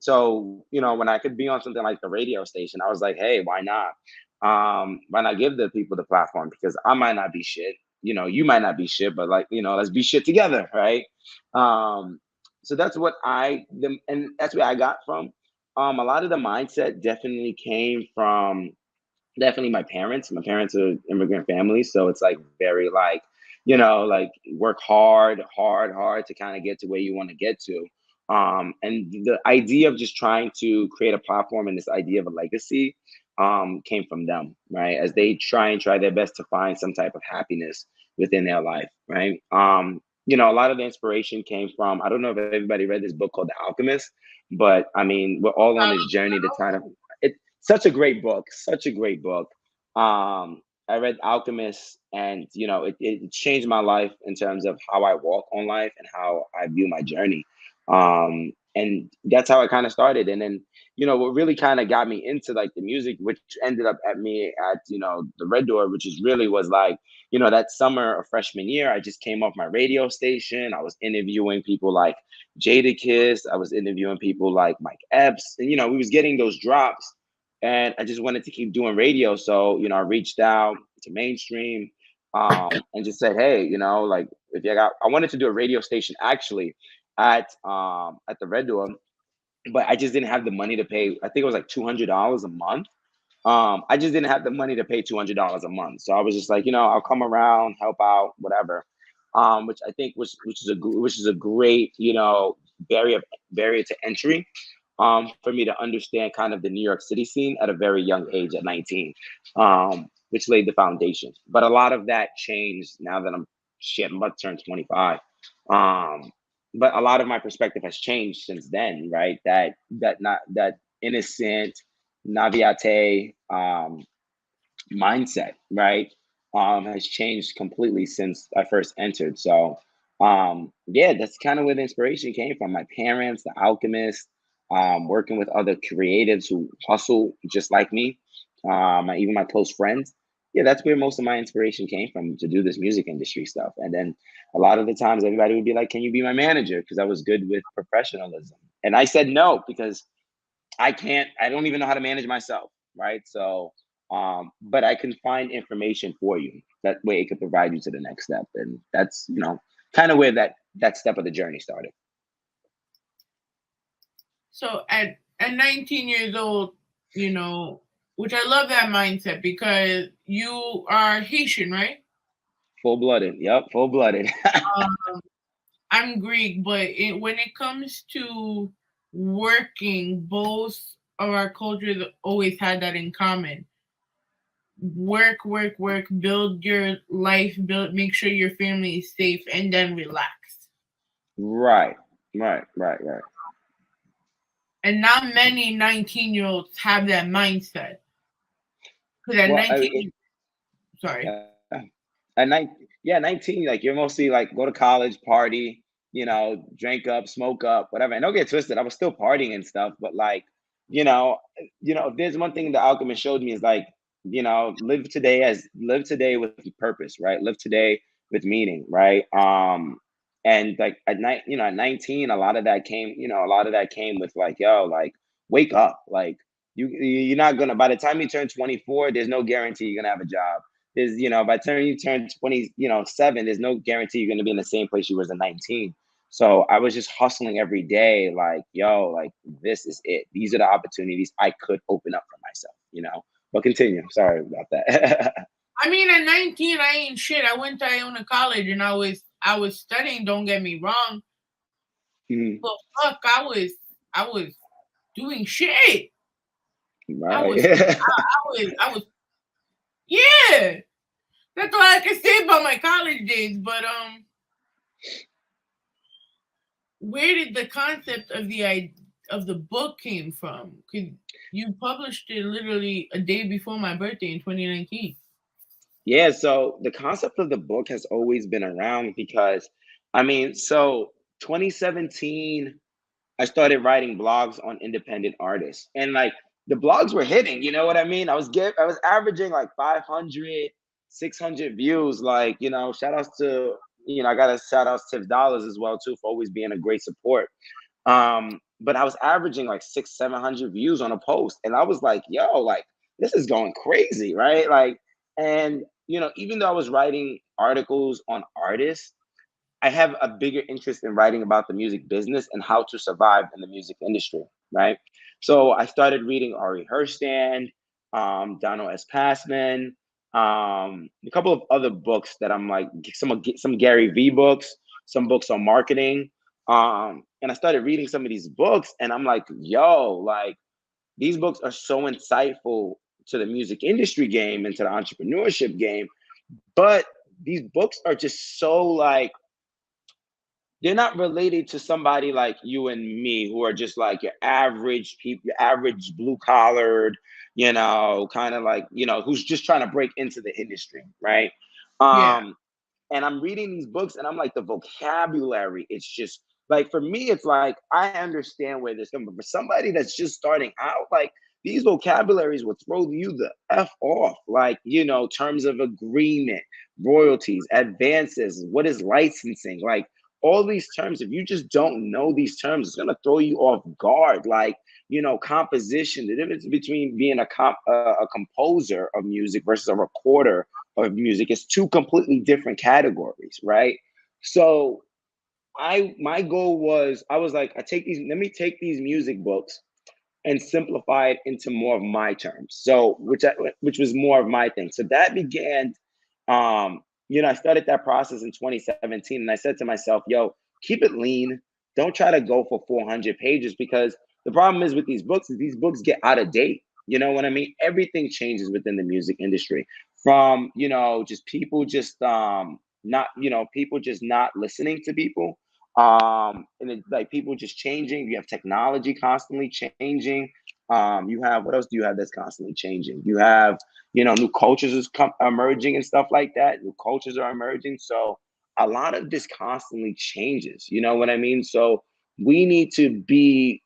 [SPEAKER 3] So, you know, when I could be on something like the radio station, I was like, hey, why not? Why not give the people the platform? Because I might not be shit, you know, you might not be shit, but like, you know, let's be shit together, right? So that's what and that's where I got from. A lot of the mindset definitely came from definitely my parents. My parents are immigrant families, so it's like very like, you know, like work hard to kind of get to where you want to get to. And the idea of just trying to create a platform and this idea of a legacy came from them, right? As they try their best to find some type of happiness within their life, right? You know, a lot of the inspiration came from, I don't know if everybody read this book called The Alchemist, but I mean, we're all on this journey to try to, it's such a great book, such a great book. I read Alchemist, and you know, it changed my life in terms of how I walk on life and how I view my journey. And that's how I kind of started. And then, you know, what really kind of got me into like the music, which ended up at me at, you know, the Red Door, which is really was like, you know, that summer of freshman year, I just came off my radio station. I was interviewing people like Jadakiss. I was interviewing people like Mike Epps. And, you know, we was getting those drops, and I just wanted to keep doing radio. So, you know, I reached out to mainstream, and just said, hey, you know, like if you got, I wanted to do a radio station actually at the Red Door, but I just didn't have the money to pay. I think it was like $200 a month. I just didn't have the money to pay $200 a month. So I was just like, you know, I'll come around, help out, whatever. Which I think which is a great, you know, barrier to entry, for me to understand kind of the New York City scene at a very young age at 19, which laid the foundation. But a lot of that changed now that I'm about to turn 25. But a lot of my perspective has changed since then, right? That innocent naivete mindset, right? Has changed completely since I first entered. So yeah, that's kind of where the inspiration came from. My parents, The Alchemist, working with other creatives who hustle just like me, even my close friends. Yeah, that's where most of my inspiration came from to do this music industry stuff. And then a lot of the times everybody would be like, can you be my manager? Because I was good with professionalism. And I said no, because I don't even know how to manage myself, right? So, but I can find information for you. That way it could provide you to the next step. And that's, you know, kind of where that step of the journey started.
[SPEAKER 2] So at 19 years old, you know, which I love that mindset, because you are Haitian, right?
[SPEAKER 3] Full-blooded. Yep, full-blooded.
[SPEAKER 2] I'm Greek, but when it comes to working, both of our cultures always had that in common. Work, build your life, make sure your family is safe, and then relax.
[SPEAKER 3] Right.
[SPEAKER 2] And not many 19-year-olds have that mindset. Because at 19, sorry.
[SPEAKER 3] At 19, like you're mostly like go to college, party, you know, drink up, smoke up, whatever. And don't get twisted, I was still partying and stuff, but like, you know, if there's one thing the Alchemist showed me is like, you know, live today with purpose, right? Live today with meaning, right? And like at 19, a lot of that came with like, yo, like wake up. Like you're not gonna, by the time you turn 24, there's no guarantee you're gonna have a job. There's, you know, by the time you turn 27, there's no guarantee you're gonna be in the same place you was at 19. So I was just hustling every day, like, yo, like this is it. These are the opportunities I could open up for myself, you know. But continue. Sorry about that.
[SPEAKER 2] I mean, at 19, I ain't shit. I went to Iona College and I was studying, don't get me wrong.
[SPEAKER 3] Mhm.
[SPEAKER 2] But fuck, I was doing shit. I was,
[SPEAKER 3] Right.
[SPEAKER 2] I was, yeah. That's all I can say about my college days. But where did the concept of the book came from? Cause you published it literally a day before my birthday in 2019.
[SPEAKER 3] Yeah, so the concept of the book has always been around because, I mean, so 2017, I started writing blogs on independent artists, and like the blogs were hitting. You know what I mean? I was averaging like 500, 600 views. Like, shout outs to, I got to shout outs Tiff Dollars as well too for always being a great support. But I was averaging like 700 views on a post, and I was like, yo, like this is going crazy, right? Like, and even though I was writing articles on artists, I have a bigger interest in writing about the music business and how to survive in the music industry, right? So I started reading Ari Herstand, Donald S. Passman, a couple of other books that I'm like some Gary V books, some books on marketing, and I started reading some of these books, and I'm like, yo, like these books are so insightful to the music industry game and to the entrepreneurship game, but these books are just so like they're not related to somebody like you and me who are just like your average people, your average blue collared, kind of like, who's just trying to break into the industry, right?
[SPEAKER 2] Yeah.
[SPEAKER 3] And I'm reading these books and I'm like, the vocabulary, it's just like, for me, it's like, I understand where this comes from. For somebody that's just starting out, like these vocabularies will throw you the F off, like, terms of agreement, royalties, advances, what is licensing, like all these terms. If you just don't know these terms, it's going to throw you off guard. Like, composition, the difference between being a composer of music versus a recorder of music is two completely different categories, right? So my goal was, I was like, let me take these music books and simplify it into more of my terms. So which was more of my thing. So that began, I started that process in 2017, and I said to myself, yo, keep it lean. Don't try to go for 400 pages, because the problem is with these books is these books get out of date. You know what I mean? Everything changes within the music industry, from, just people just not, people just not listening to people. And it's like people just changing. You have technology constantly changing. You have, what else do you have that's constantly changing? You have, new cultures emerging and stuff like that. New cultures are emerging. So a lot of this constantly changes. You know what I mean? So we need to be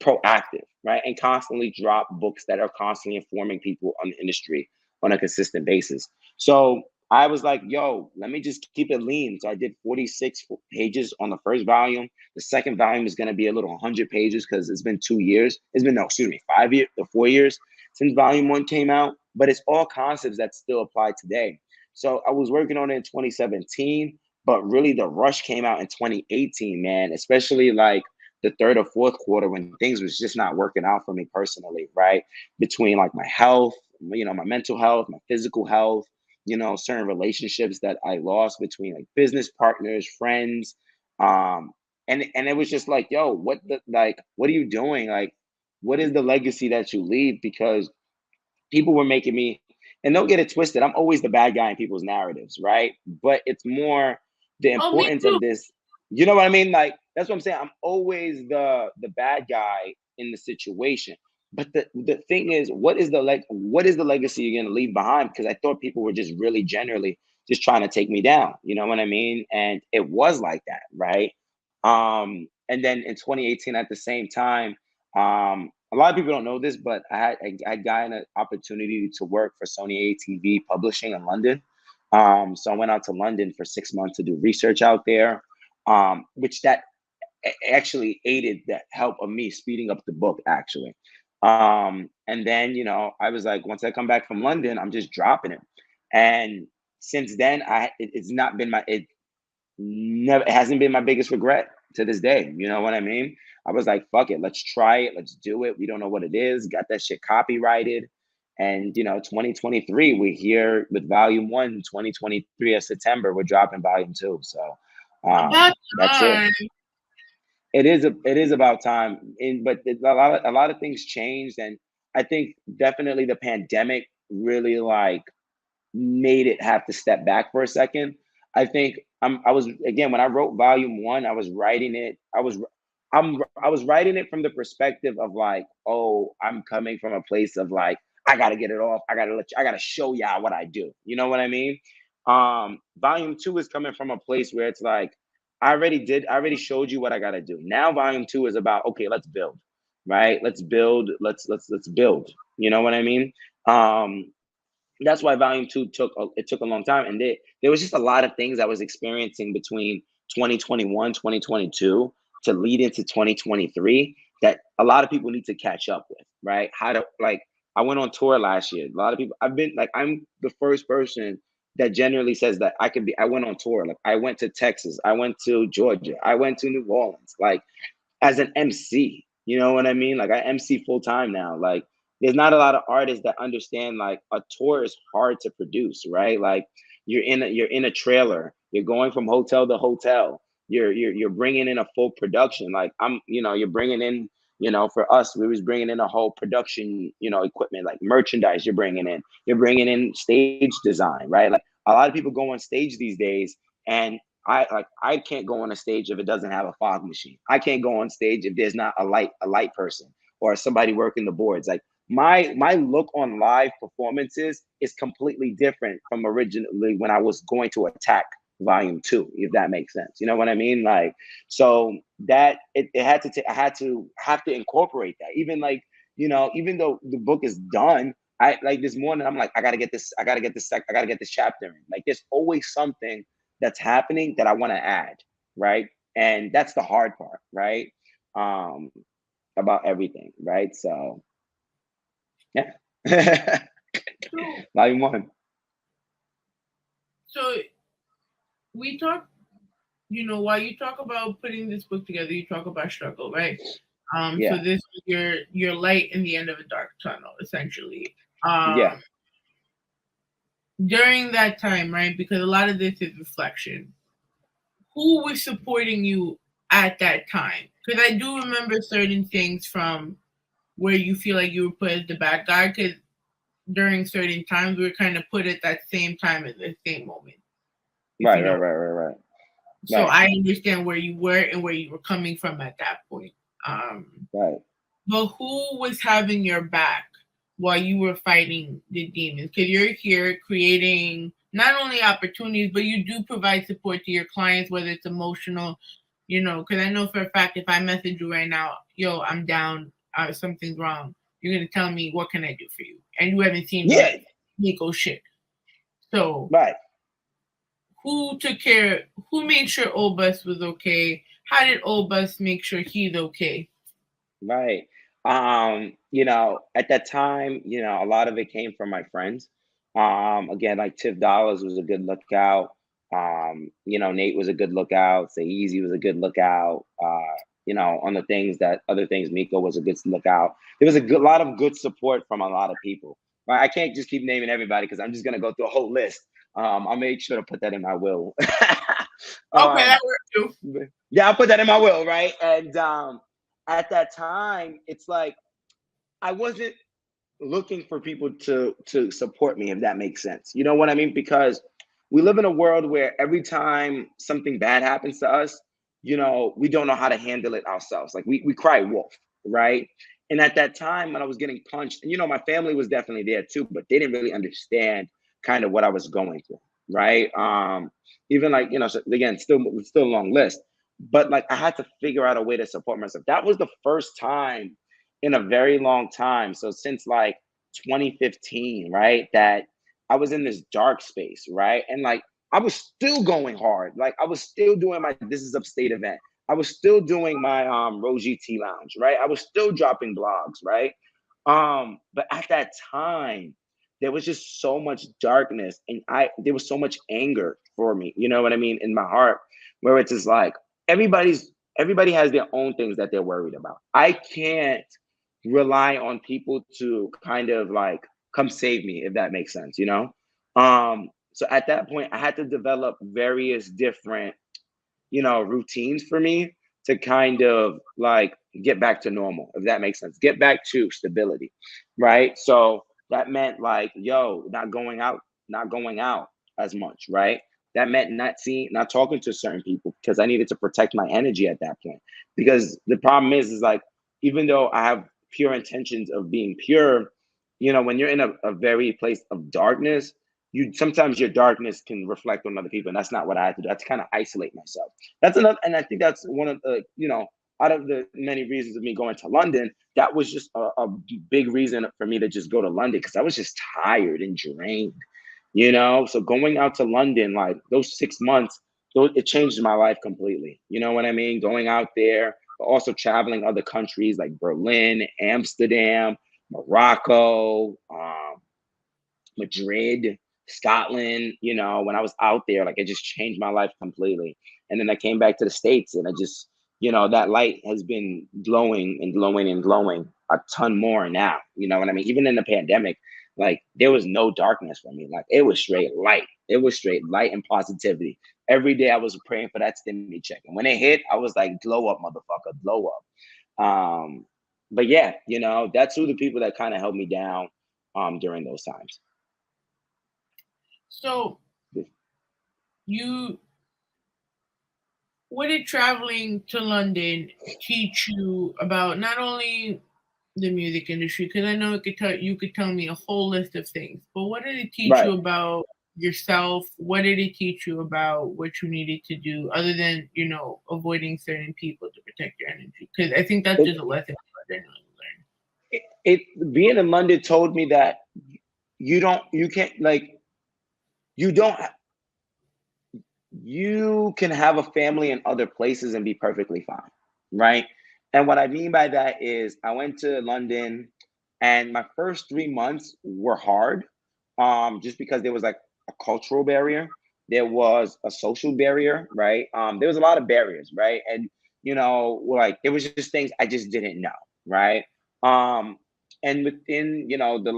[SPEAKER 3] proactive, right? And constantly drop books that are constantly informing people on the industry on a consistent basis. So I was like, yo, let me just keep it lean. So I did 46 pages on the first volume. The second volume is going to be a little 100 pages because it's been 2 years. It's been, no, excuse me, 5 years or 4 years since volume one came out. But it's all concepts that still apply today. So I was working on it in 2017, but really the rush came out in 2018, man, especially like the third or fourth quarter when things was just not working out for me personally, right? Between like my health, my mental health, my physical health, certain relationships that I lost between like business partners, friends. And it was just like, yo, what are you doing? Like, what is the legacy that you leave? Because people were making me, and don't get it twisted, I'm always the bad guy in people's narratives, right? But it's more the
[SPEAKER 2] Oh, me
[SPEAKER 3] importance
[SPEAKER 2] too.
[SPEAKER 3] of this. You know what I mean? Like, that's what I'm saying. I'm always the bad guy in the situation. But the thing is, what is the legacy you're gonna leave behind? Because I thought people were just really generally just trying to take me down. You know what I mean? And it was like that, right? And then in 2018, at the same time, a lot of people don't know this, but I got an opportunity to work for Sony ATV Publishing in London. So I went out to London for 6 months to do research out there, which that actually aided the help of me speeding up the book, actually. And then, I was like, once I come back from London, I'm just dropping it. And since then, it's not been it hasn't been my biggest regret to this day. You know what I mean? I was like, fuck it, let's try it, let's do it. We don't know what it is. Got that shit copyrighted. And 2023, we're here with volume one. 2023 of September, we're dropping volume two. So
[SPEAKER 2] About
[SPEAKER 3] that's it.
[SPEAKER 2] time.
[SPEAKER 3] it is about time. But a lot of things changed, and I think definitely the pandemic really like made it have to step back for a second. I think I was again when I wrote volume one, I was writing it. I was writing it from the perspective of like, oh, I'm coming from a place of like, I gotta get it off. I gotta show y'all what I do. You know what I mean? Volume two is coming from a place where it's like, I already showed you what I gotta do. Now volume two is about, okay, let's build, right? Let's build, let's build. You know what I mean? Um, that's why volume two took a long time, and there was just a lot of things I was experiencing between 2021 2022 to lead into 2023 that a lot of people need to catch up with, right? How to like, I went on tour last year. A lot of people, I'm the first person that generally says that I went on tour. Like I went to Texas, I went to Georgia, I went to New Orleans, like as an MC. You know what I mean? Like I MC full time now. Like there's not a lot of artists that understand like a tour is hard to produce, right? Like you're in a trailer, you're going from hotel to hotel, you're bringing in a full production. Like you're bringing in, for us, we was bringing in a whole production, equipment like merchandise. You're bringing in stage design, right? Like a lot of people go on stage these days, and I can't go on a stage if it doesn't have a fog machine. I can't go on stage if there's not a light person or somebody working the boards. Like my look on live performances is completely different from originally when I was going to attack volume two, if that makes sense. You know what I mean? Like, so that it had to I had to have to incorporate that. Even like, even though the book is done, I like this morning, I'm like, I gotta get this chapter in. Like there's always something that's happening that I want to add, right? And that's the hard part, right? About everything, right? So yeah. Volume one.
[SPEAKER 2] So we talk, while you talk about putting this book together, you talk about struggle, right?
[SPEAKER 3] Yeah.
[SPEAKER 2] So this is your light in the end of a dark tunnel, essentially.
[SPEAKER 3] Yeah.
[SPEAKER 2] During that time, right? Because a lot of this is reflection. Who was supporting you at that time? Because I do remember certain things from where you feel like you were put as the bad guy, because during certain times we were kind of put at that same time at the same moment.
[SPEAKER 3] Right.
[SPEAKER 2] So I understand where you were and where you were coming from at that point.
[SPEAKER 3] Right.
[SPEAKER 2] But who was having your back while you were fighting the demons? Because you're here creating not only opportunities, but you do provide support to your clients, whether it's emotional, because I know for a fact if I message you right now, yo, I'm down, something's wrong, you're going to tell me, what can I do for you? And you haven't seen me Nico shit. So
[SPEAKER 3] right.
[SPEAKER 2] Who made sure Obas was okay? How did Obas make sure he's okay?
[SPEAKER 3] Right. At that time, a lot of it came from my friends. Again, like Tiff Dollars was a good lookout. Nate was a good lookout. Say Easy was a good lookout. On the other things, Miko was a good lookout. There was lot of good support from a lot of people. Right? I can't just keep naming everybody because I'm just gonna go through a whole list. I'll make sure to put that in my will.
[SPEAKER 2] Okay, that works too.
[SPEAKER 3] Yeah, I'll put that in my will, right? And at that time, it's like I wasn't looking for people to support me, if that makes sense. You know what I mean? Because we live in a world where every time something bad happens to us, we don't know how to handle it ourselves. Like we cry wolf, right? And at that time when I was getting punched, and my family was definitely there too, but they didn't really understand kind of what I was going through, right? Even like, so again, still a long list, but like I had to figure out a way to support myself. That was the first time in a very long time. So since like 2015, right, that I was in this dark space, right? And like I was still going hard. Like I was still doing my This Is Upstate event. I was still doing my Roji Tea Lounge, right? I was still dropping blogs, right? But at that time, there was just so much darkness, and there was so much anger for me, you know what I mean, in my heart, where it's just like everybody has their own things that they're worried about. I can't rely on people to kind of like come save me, if that makes sense, So at that point, I had to develop various different, routines for me to kind of like get back to normal, if that makes sense. Get back to stability, right? So that meant like, yo, not going out as much, right? That meant not talking to certain people because I needed to protect my energy at that point. Because the problem is like, even though I have pure intentions of being pure, you know, when you're in a very place of darkness, you sometimes your darkness can reflect on other people, and that's not what I had to do. I had to kind of isolate myself. That's another, and I think that's one of the, you know, out of the many reasons of me going to London, that was just a big reason for me to just go to London, because I was just tired and drained, you know. So going out to London, like those 6 months, it changed my life completely. You know what I mean? Going out there, but also traveling other countries like Berlin, Amsterdam, Morocco, Madrid, Scotland. You know, when I was out there, like it just changed my life completely. And then I came back to the States, and I just, you know, that light has been glowing and glowing and glowing a ton more now. You know what I mean? Even in the pandemic, like there was no darkness for me. Like it was straight light. It was straight light and positivity. Every day I was praying for that stimmy check. And when it hit, I was like, glow up, motherfucker, glow up. But yeah, you know, that's who the people that kind of held me down during those times.
[SPEAKER 2] So what did traveling to London teach you about not only the music industry? Because I know you could tell me a whole list of things, but what did it teach you about yourself? What did it teach you about what you needed to do, other than, you know, avoiding certain people to protect your energy? Because I think that's just a lesson I didn't really learn.
[SPEAKER 3] Being in London told me that you can have a family in other places and be perfectly fine, right? And what I mean by that is I went to London, and my first 3 months were hard, just because there was like a cultural barrier, there was a social barrier, right? There was a lot of barriers, right? And you know, like there was just things I just didn't know, right? And within, you know, the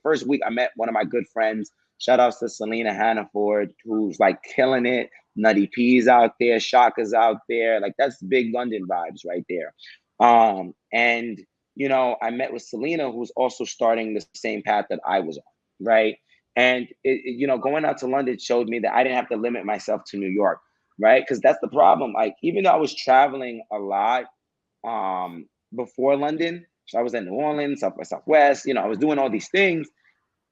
[SPEAKER 3] first week I met one of my good friends. Shout outs to Selena Hannaford, who's like killing it. Nutty P's out there, Shaka's out there. Like that's big London vibes right there. And you know, I met with Selena, who's also starting the same path that I was on, right? And you know, going out to London showed me that I didn't have to limit myself to New York, right? Because that's the problem. Like even though I was traveling a lot, before London, so I was in New Orleans, South by Southwest. You know, I was doing all these things.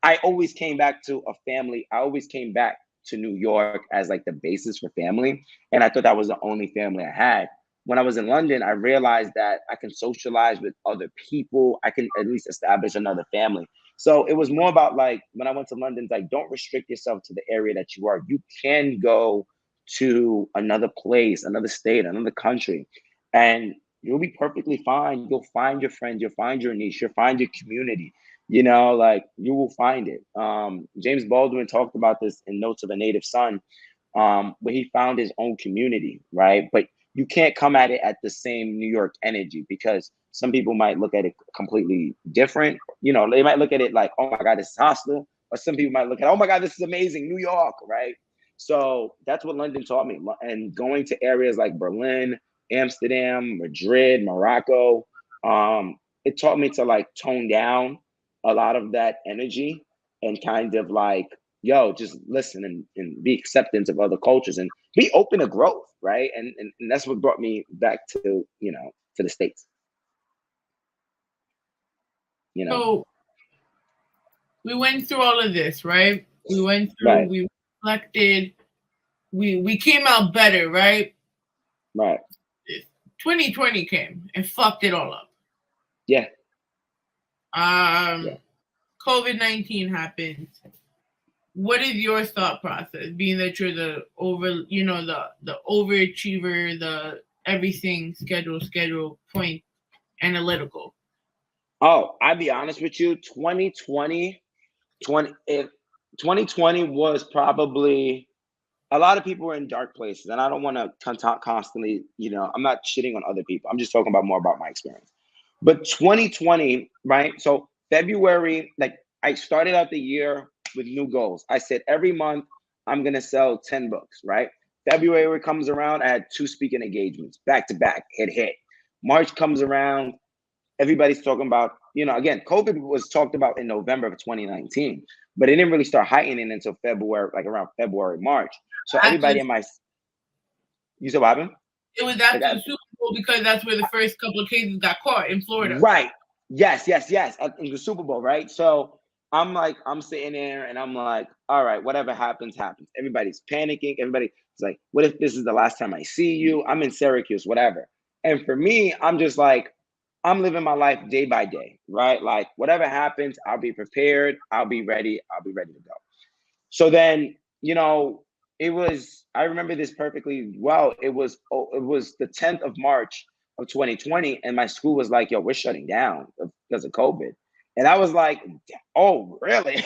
[SPEAKER 3] I always came back to a family. I always came back to New York as like the basis for family. And I thought that was the only family I had. When I was in London, I realized that I can socialize with other people. I can at least establish another family. So it was more about like, when I went to London, like, don't restrict yourself to the area that you are. You can go to another place, another state, another country, and you'll be perfectly fine. You'll find your friends, you'll find your niche, you'll find your community. You know, like you will find it. James Baldwin talked about this in Notes of a Native Son, where he found his own community, right? But you can't come at it at the same New York energy, because some people might look at it completely different. You know, they might look at it like, oh my God, this is hostile. Or some people might look at, oh my God, this is amazing, New York, right? So that's what London taught me. And going to areas like Berlin, Amsterdam, Madrid, Morocco, it taught me to like tone down a lot of that energy and kind of like, yo, just listen and be acceptance of other cultures and be open to growth, right? And that's what brought me back to, you know, to the States. You know.
[SPEAKER 2] So we went through all of this, right? We went through, we reflected, we came out better, right?
[SPEAKER 3] Right.
[SPEAKER 2] 2020 came and fucked it all up.
[SPEAKER 3] Yeah.
[SPEAKER 2] COVID-19 happened. What is your thought process, being that you're the overachiever, the everything schedule point analytical?
[SPEAKER 3] Oh, I'll be honest with you, 2020 was probably, a lot of people were in dark places, and I don't want to constantly, you know, I'm not shitting on other people. I'm just talking about more about my experience. But 2020, right? So February, like I started out the year with new goals. I said every month I'm going to sell 10 books, right? February comes around, I had 2 speaking engagements back to back. It hit. March comes around, everybody's talking about, again, COVID was talked about in November of 2019, but it didn't really start heightening until February, like around February, March. So everybody you said what happened?
[SPEAKER 2] It was after the Super Bowl because that's where the first couple of cases got caught in Florida.
[SPEAKER 3] Right. Yes. In the Super Bowl, right? So I'm sitting there and I'm like, all right, whatever happens, happens. Everybody's panicking. Everybody's like, what if this is the last time I see you? I'm in Syracuse, whatever. And for me, I'm just like, I'm living my life day by day, right? Like whatever happens, I'll be prepared. I'll be ready. I'll be ready to go. So then, I remember this perfectly well. It was the 10th of March of 2020. And my school was like, yo, we're shutting down because of COVID. And I was like, oh, really?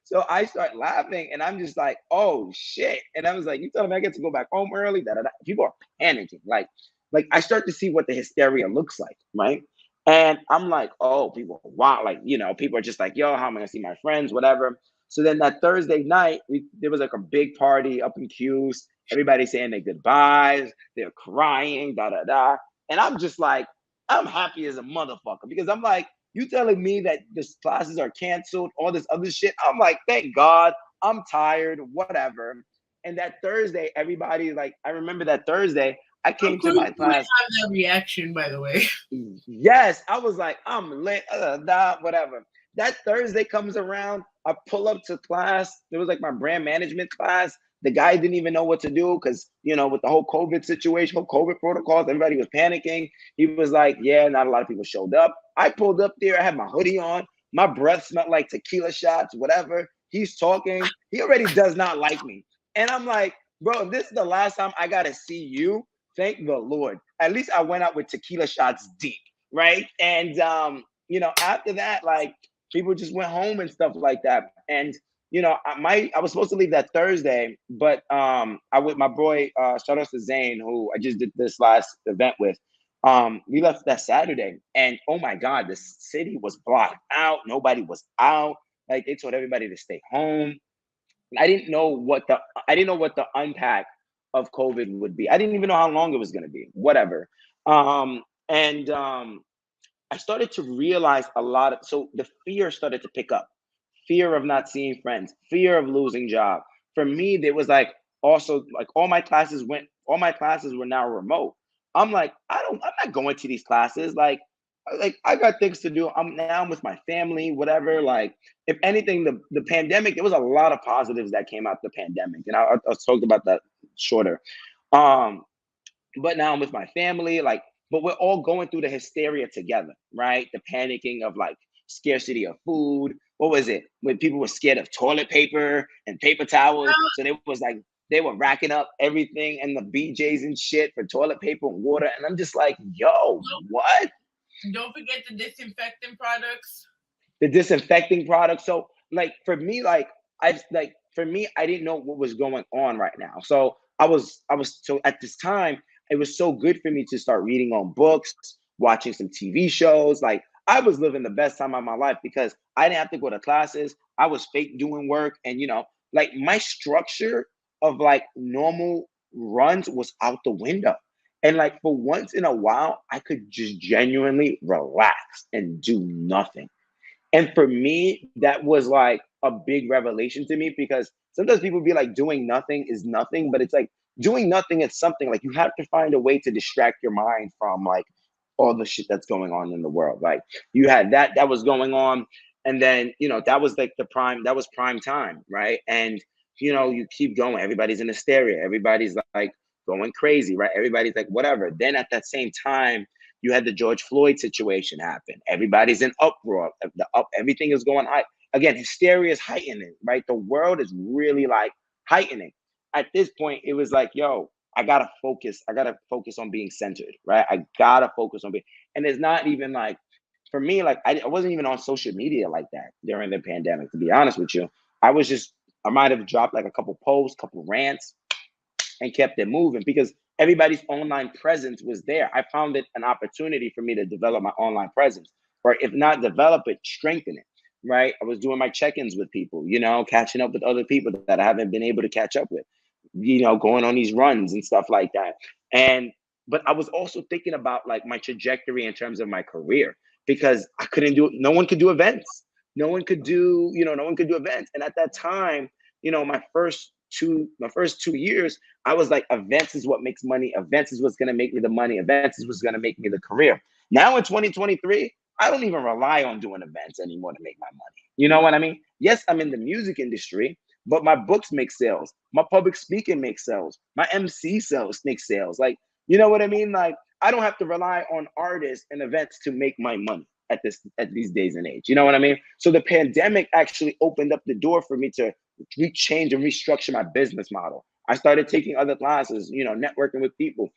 [SPEAKER 3] So I start laughing and I'm just like, oh shit. And I was like, you telling me I get to go back home early? People are panicking. Like I start to see what the hysteria looks like, right? And I'm like, oh, people, wow. Like, people are just like, yo, how am I gonna see my friends, whatever. So then that Thursday night, there was like a big party up in Q's. Everybody saying their goodbyes. They're crying, da-da-da. And I'm just like, I'm happy as a motherfucker because I'm like, you telling me that these classes are canceled, all this other shit. I'm like, thank God, I'm tired, whatever. And that Thursday, everybody, like, I remember that Thursday, I came to my class.
[SPEAKER 2] Have that reaction, by the way.
[SPEAKER 3] Yes, I was like, I'm lit, whatever. That Thursday comes around, I pull up to class. It was like my brand management class. The guy didn't even know what to do because, with the whole COVID situation, whole COVID protocols, everybody was panicking. He was like, yeah, not a lot of people showed up. I pulled up there. I had my hoodie on. My breath smelled like tequila shots, whatever. He's talking. He already does not like me. And I'm like, bro, this is the last time I got to see you. Thank the Lord. At least I went out with tequila shots deep, right? And, after that, like, people just went home and stuff like that. And, I was supposed to leave that Thursday, but I with my boy, shout out to Zane, who I just did this last event with. We left that Saturday, and oh my God, the city was blocked out. Nobody was out. Like they told everybody to stay home. I didn't know what the unpack of COVID would be. I didn't even know how long it was going to be. Whatever. I started to realize so the fear started to pick up. Fear of not seeing friends, fear of losing job. For me, there was like also like all my classes were now remote. I'm like, I'm not going to these classes. Like I got things to do. I'm with my family, whatever. Like, if anything, the pandemic, there was a lot of positives that came out the pandemic. And I'll talk about that shorter. But now I'm with my family, but we're all going through the hysteria together, right? The panicking of like scarcity of food. What was it? When people were scared of toilet paper and paper towels. So they were racking up everything and the BJs and shit for toilet paper and water. And I'm just like, yo, what?
[SPEAKER 2] Don't forget the disinfecting products.
[SPEAKER 3] The disinfecting products. So for me, I didn't know what was going on right now. So so at this time, it was so good for me to start reading on books, watching some TV shows. Like I was living the best time of my life because I didn't have to go to classes. I was fake doing work. And, my structure of normal runs was out the window. And for once in a while, I could just genuinely relax and do nothing. And for me, that was like a big revelation to me because sometimes people be like, doing nothing is nothing, but it's like doing nothing is something. Like you have to find a way to distract your mind from all the shit that's going on in the world. Like you had that was going on. And then, that was that was prime time, right? And, you keep going. Everybody's in hysteria. Everybody's going crazy, right? Everybody's like, whatever. Then at that same time, you had the George Floyd situation happen. Everybody's in uproar. Everything is going high. Again, hysteria is heightening, right? The world is really heightening. At this point, it was like, yo, I gotta focus. I gotta focus on being centered, right? I gotta focus on being, and it's not even for me, I wasn't even on social media like that during the pandemic, to be honest with you. I might have dropped a couple posts, couple rants, and kept it moving because everybody's online presence was there. I found it an opportunity for me to develop my online presence, or if not develop it, strengthen it, right? I was doing my check-ins with people, catching up with other people that I haven't been able to catch up with. going on these runs and stuff like that. But I was also thinking about like my trajectory in terms of my career, because I couldn't do, no one could do events. No one could do events. And at that time, my first 2 years, I was like, events is what makes money. Events is what's going to make me the money. Events is what's going to make me the career. Now in 2023, I don't even rely on doing events anymore to make my money. You know what I mean? Yes, I'm in the music industry, but my books make sales. My public speaking makes sales. My MC sales make sales. Like, you know what I mean? Like, I don't have to rely on artists and events to make my money at these days and age. You know what I mean? So the pandemic actually opened up the door for me to change and restructure my business model. I started taking other classes, networking with people.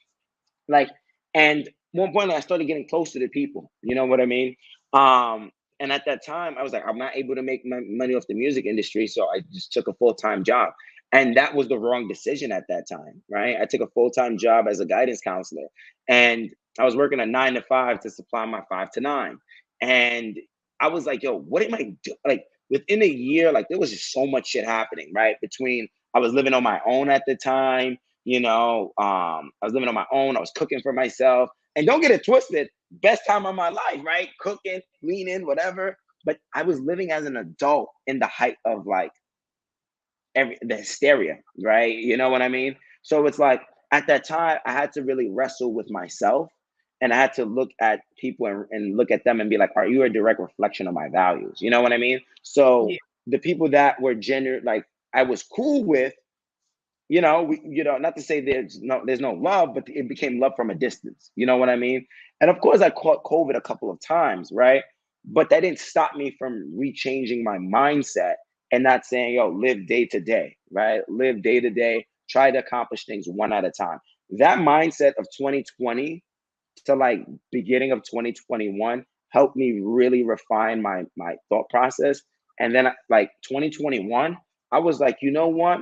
[SPEAKER 3] Like, and one point I started getting closer to people. You know what I mean? And at that time, I was like, I'm not able to make my money off the music industry, so I just took a full-time job. And that was the wrong decision at that time, right? I took a full-time job as a guidance counselor, and I was working a 9 to 5 to supply my 5 to 9. And I was like, yo, what am I doing? Like, within a year, like, there was just so much shit happening, right? Between, I was living on my own at the time, I was living on my own. I was cooking for myself. And don't get it twisted, best time of my life, right? Cooking, cleaning, whatever. But I was living as an adult in the height of like the hysteria, right? You know what I mean? So it's like at that time, I had to really wrestle with myself, and I had to look at people and look at them and be like, are you a direct reflection of my values? You know what I mean? So the people that were like I was cool with, not to say there's no love, but it became love from a distance. You know what I mean? And of course, I caught COVID a couple of times, right? But that didn't stop me from rechanging my mindset and not saying, yo, live day to day, right? Live day to day, try to accomplish things one at a time. That mindset of 2020 to like beginning of 2021 helped me really refine my thought process. And then like 2021, I was like, you know what?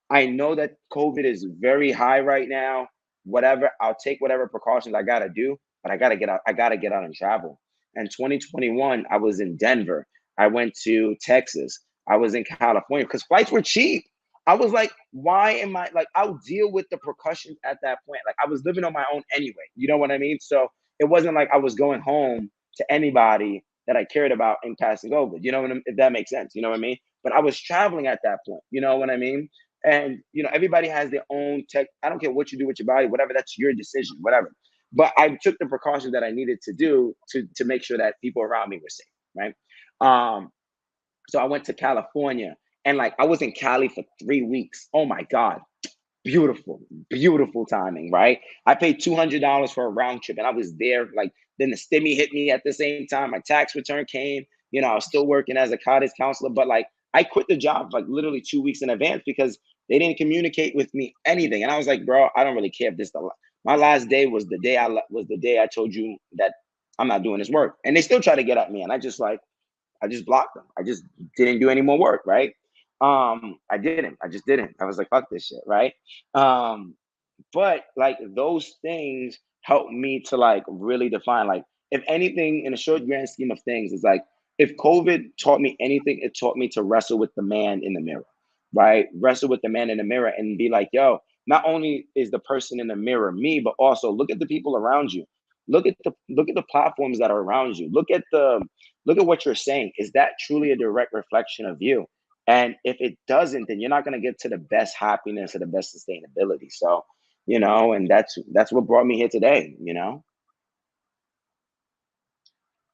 [SPEAKER 3] I know that COVID is very high right now. Whatever, I'll take whatever precautions I gotta do, but I gotta get out. I gotta get out and travel. And 2021, I was in Denver. I went to Texas. I was in California because flights were cheap. I was like, why am I like? I'll deal with the percussions at that point. Like I was living on my own anyway. You know what I mean? So it wasn't like I was going home to anybody that I cared about and passing over. You know what I mean? If that makes sense. You know what I mean? But I was traveling at that point. You know what I mean? And everybody has their own tech. I don't care what you do with your body, whatever. That's your decision, whatever. But I took the precautions that I needed to do to make sure that people around me were safe, right? So I went to California, and like I was in Cali for 3 weeks. Oh my God, beautiful, beautiful timing, right? I paid $200 for a round trip, and I was there. Like then the stimmy hit me at the same time. My tax return came. I was still working as a cottage counselor, but like I quit the job like literally 2 weeks in advance because they didn't communicate with me anything. And I was like, bro, I don't really care if this. My last day was the day I told you that I'm not doing this work, and they still try to get at me, and I just blocked them. I just didn't do any more work, right? I just didn't. I was like, fuck this shit, right? But like those things helped me to like really define, like, if anything, in a short grand scheme of things, is like, if COVID taught me anything, it taught me to wrestle with the man in the mirror, right? Wrestle with the man in the mirror and be like, yo, not only is the person in the mirror me, but also look at the people around you. Look at the platforms that are around you. Look at what you're saying. Is that truly a direct reflection of you? And if it doesn't, then you're not going to get to the best happiness or the best sustainability. So, and that's what brought me here today,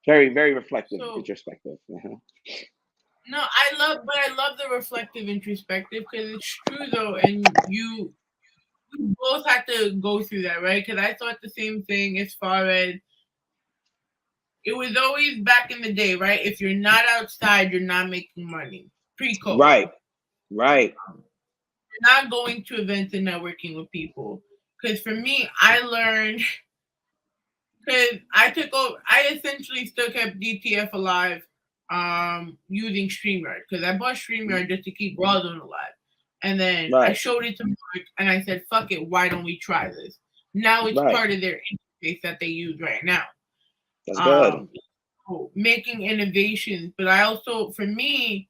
[SPEAKER 3] Very, very reflective, introspective.
[SPEAKER 2] No, I love the reflective introspective, because it's true though, and we both had to go through that, right? Because I thought the same thing as far as it was always back in the day, right? If you're not outside, you're not making money. Pre-COVID.
[SPEAKER 3] Right.
[SPEAKER 2] You're not going to events and networking with people. Because for me, I learned, because I essentially still kept DTF alive using StreamYard, because I bought StreamYard just to keep Rawrrzone alive. And then I showed it to Mark, and I said, fuck it, why don't we try this? Now it's part of their interface that they use right now.
[SPEAKER 3] That's good.
[SPEAKER 2] Making innovations. But I also, for me,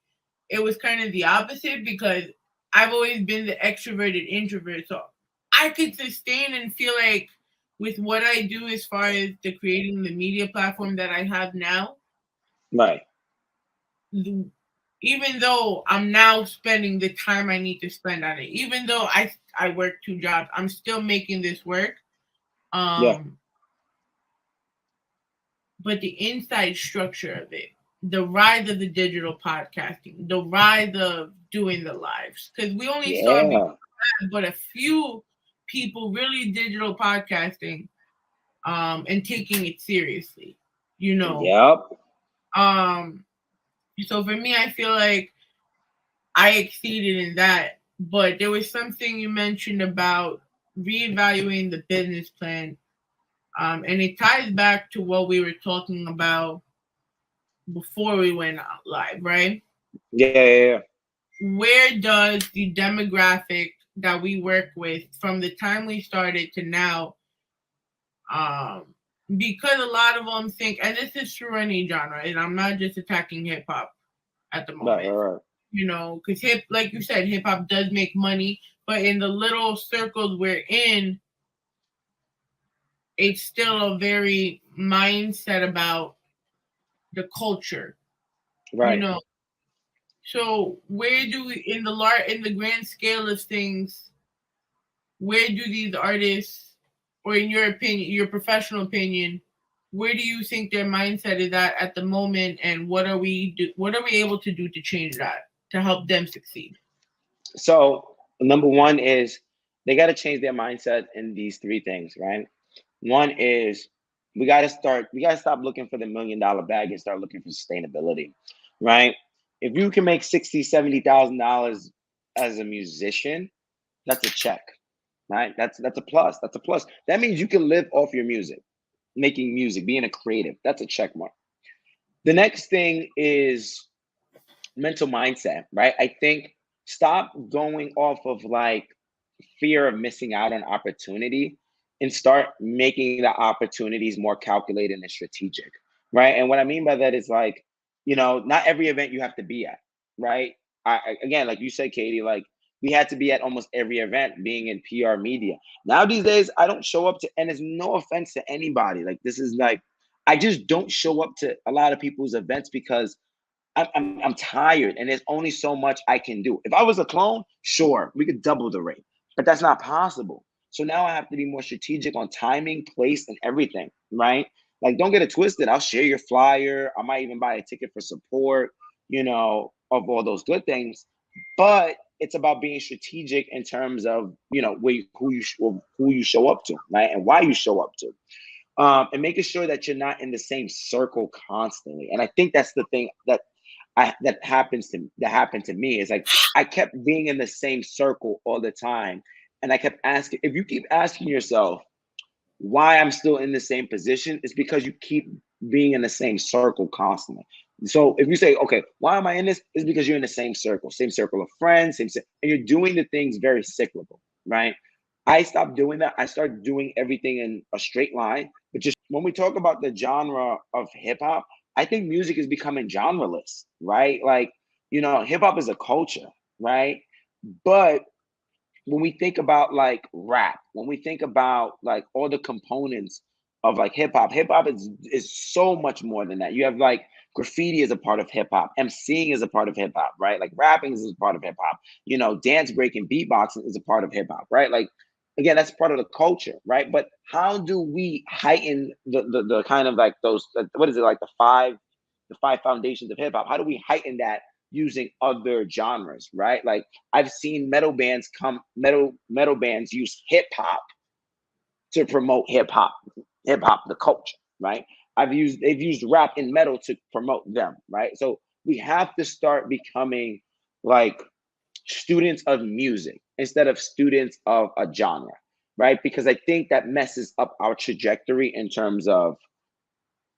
[SPEAKER 2] it was kind of the opposite, because I've always been the extroverted introvert, so I could sustain and feel like with what I do as far as the creating the media platform that I have now,
[SPEAKER 3] Right.
[SPEAKER 2] even though I'm now spending the time I need to spend on it, even though I work 2 jobs, I'm still making this work.
[SPEAKER 3] Yeah.
[SPEAKER 2] But the inside structure of it, the rise of the digital podcasting, the rise of doing the lives, because we only saw
[SPEAKER 3] Yeah.
[SPEAKER 2] but a few people really digital podcasting and taking it seriously, you know.
[SPEAKER 3] Yep.
[SPEAKER 2] So for me, I feel like I exceeded in that, but there was something you mentioned about reevaluating the business plan, and it ties back to what we were talking about before we went out live, right?
[SPEAKER 3] Yeah.
[SPEAKER 2] Where does the demographic that we work with from the time we started to now, because a lot of them think, and this is true any genre, and I'm not just attacking hip hop at the moment,
[SPEAKER 3] Right.
[SPEAKER 2] you know, because like you said, hip hop does make money, but in the little circles we're in, it's still a very mindset about the culture,
[SPEAKER 3] Right.
[SPEAKER 2] you know. So where do we, in the grand scale of things, where do these artists, or in your opinion, your professional opinion, where do you think their mindset is at the moment, and what are we able to do to change that to help them succeed?
[SPEAKER 3] So number one is they got to change their mindset in these three things, right? One is we got to stop looking for the $1 million bag and start looking for sustainability, right? If you can make $60,000, $70,000 as a musician, that's a check, right? That's a plus. That's a plus. That means you can live off your music, making music, being a creative. That's a check mark. The next thing is mental mindset, right? I think stop going off of like fear of missing out on opportunity and start making the opportunities more calculated and strategic, right? And what I mean by that is like, not every event you have to be at, right? Again, like you said, Katie, like we had to be at almost every event being in PR media. Now these days, I don't show up to, and it's no offense to anybody. Like this is like, I just don't show up to a lot of people's events because I'm tired and there's only so much I can do. If I was a clone, sure, we could double the rate, but that's not possible. So now I have to be more strategic on timing, place, and everything, right? Like, don't get it twisted. I'll share your flyer. I might even buy a ticket for support, of all those good things. But it's about being strategic in terms of, who you show up to, right? And why you show up to. And making sure that you're not in the same circle constantly. And I think that's the thing that happened to me is like I kept being in the same circle all the time. And I kept asking, if you keep asking yourself why I'm still in the same position, it's because you keep being in the same circle constantly. So if you say, okay, why am I in this? It's because you're in the same circle of friends, and you're doing the things very cyclical, right? I stopped doing that. I started doing everything in a straight line. But just when we talk about the genre of hip hop, I think music is becoming genreless, right? Like, hip hop is a culture, right? But when we think about like rap, when we think about like all the components of like hip hop is so much more than that. You have like graffiti is a part of hip hop, MCing is a part of hip hop, right? Like rapping is a part of hip hop, dance breaking, beatboxing is a part of hip hop, right? Like again, that's part of the culture, right? But how do we heighten the kind of like those, what is it, like the five foundations of hip hop? How do we heighten that using other genres, right? Like I've seen metal bands use hip hop to promote hip hop, the culture, right? They've used rap and metal to promote them, right? So we have to start becoming like students of music instead of students of a genre, right? Because I think that messes up our trajectory in terms of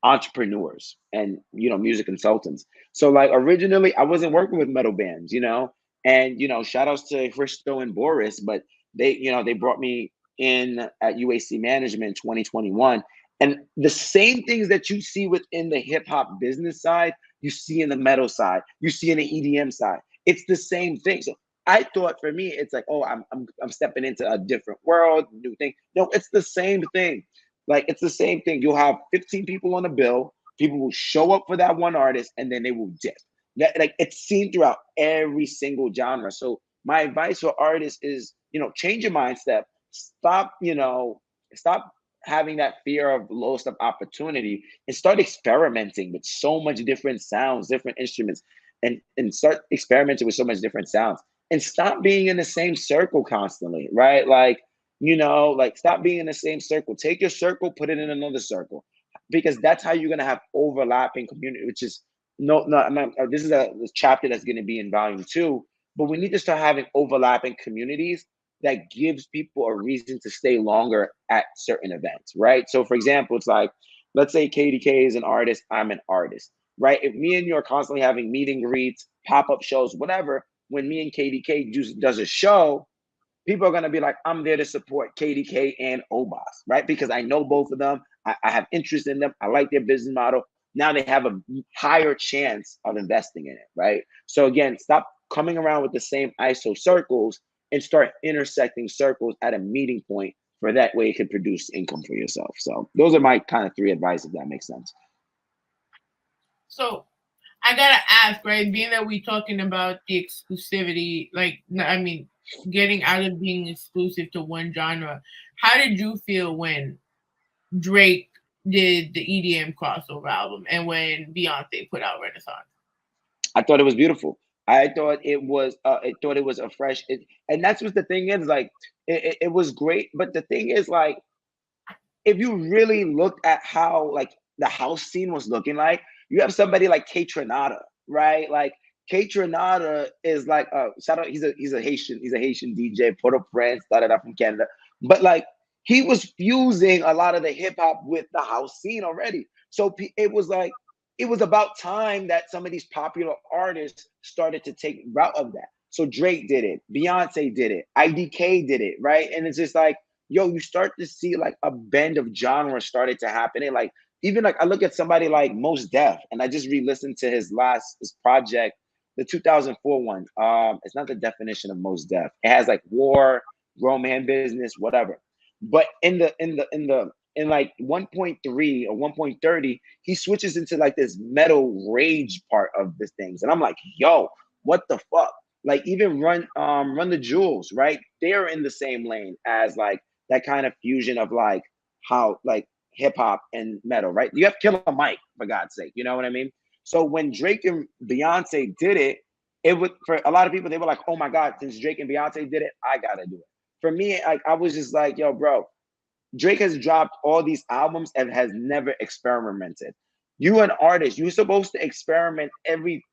[SPEAKER 3] entrepreneurs and music consultants. So like originally I wasn't working with metal bands, and shout outs to Christo and Boris, but they brought me in at UAC Management 2021. And the same things that you see within the hip hop business side, you see in the metal side, you see in the EDM side. It's the same thing. So I thought for me, it's like, oh, I'm stepping into a different world, new thing. No, it's the same thing. Like it's the same thing. You'll have 15 people on a bill. People will show up for that one artist, and then they will dip. That like it's seen throughout every single genre. So my advice for artists is, change your mindset. Stop, stop having that fear of loss of opportunity and start experimenting with so much different sounds, different instruments, and start experimenting with so much different sounds. And stop being in the same circle constantly, right? Like, stop being in the same circle. Take your circle, put it in another circle, because that's how you're gonna have overlapping community. Which is this is a chapter that's gonna be in volume 2. But we need to start having overlapping communities that gives people a reason to stay longer at certain events, right? So, for example, it's like, let's say KDK is an artist, I'm an artist, right? If me and you are constantly having meet and greets, pop-up shows, whatever, when me and KDK does a show, people are going to be like, I'm there to support KDK and Obas, right? Because I know both of them. I have interest in them. I like their business model. Now they have a higher chance of investing in it, right? So again, stop coming around with the same ISO circles and start intersecting circles at a meeting point, for that way it can produce income for yourself. So those are my kind of 3 advice, if that makes sense.
[SPEAKER 2] So I gotta ask, right? Being that we're talking about the exclusivity, getting out of being exclusive to one genre, how did you feel when Drake did the EDM crossover album and when Beyonce put out Renaissance?
[SPEAKER 3] I thought it was beautiful. I thought it was a fresh, and that's what the thing is, like, it was great. But the thing is, like, if you really looked at how like the house scene was looking like, you have somebody like K Tronada, right? Like K Tronada is like shout out, he's a Haitian DJ, Port-au-Prince, started up from Canada. But like he was fusing a lot of the hip hop with the house scene already. So it was about time that some of these popular artists started to take route of that. So Drake did it, Beyonce did it, IDK did it, right? And it's just like, yo, you start to see like a bend of genre started to happen. And like, even like I look at somebody like Mos Def, and I just re-listened to his project, the 2004 one. It's not the definition of Mos Def. It has like war, romance, business, whatever. But in like 1.3 or 1.30, he switches into like this metal rage part of the things. And I'm like, yo, what the fuck? Like even Run the Jewels, right? They're in the same lane as like that kind of fusion of like how like hip hop and metal, right? You have Killer Mike, for God's sake, you know what I mean? So when Drake and Beyonce did it, it would, for a lot of people, they were like, oh my God, since Drake and Beyonce did it, I gotta do it. For me, like I was just like, yo, bro, Drake has dropped all these albums and has never experimented. You an artist, you're supposed to experiment every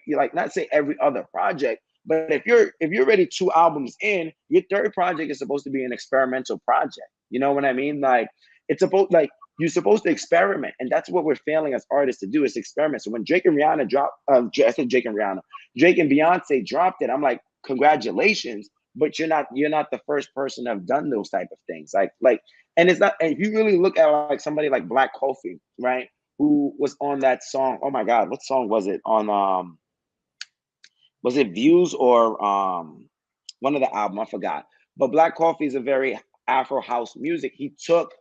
[SPEAKER 3] like not say every other project, but if you're already 2 albums in, your 3rd project is supposed to be an experimental project. You know what I mean? Like it's supposed, like you're supposed to experiment, and that's what we're failing as artists to do, is experiment. So when Drake and Rihanna dropped, Drake and Beyonce dropped it, I'm like, congratulations, but you're not the first person to have done those type of things. Like, and it's not. And if you really look at like somebody like Black Coffee, right, who was on that song? Oh my God, what song was it on? Was it Views or one of the album? I forgot. But Black Coffee is a very Afro house music. He took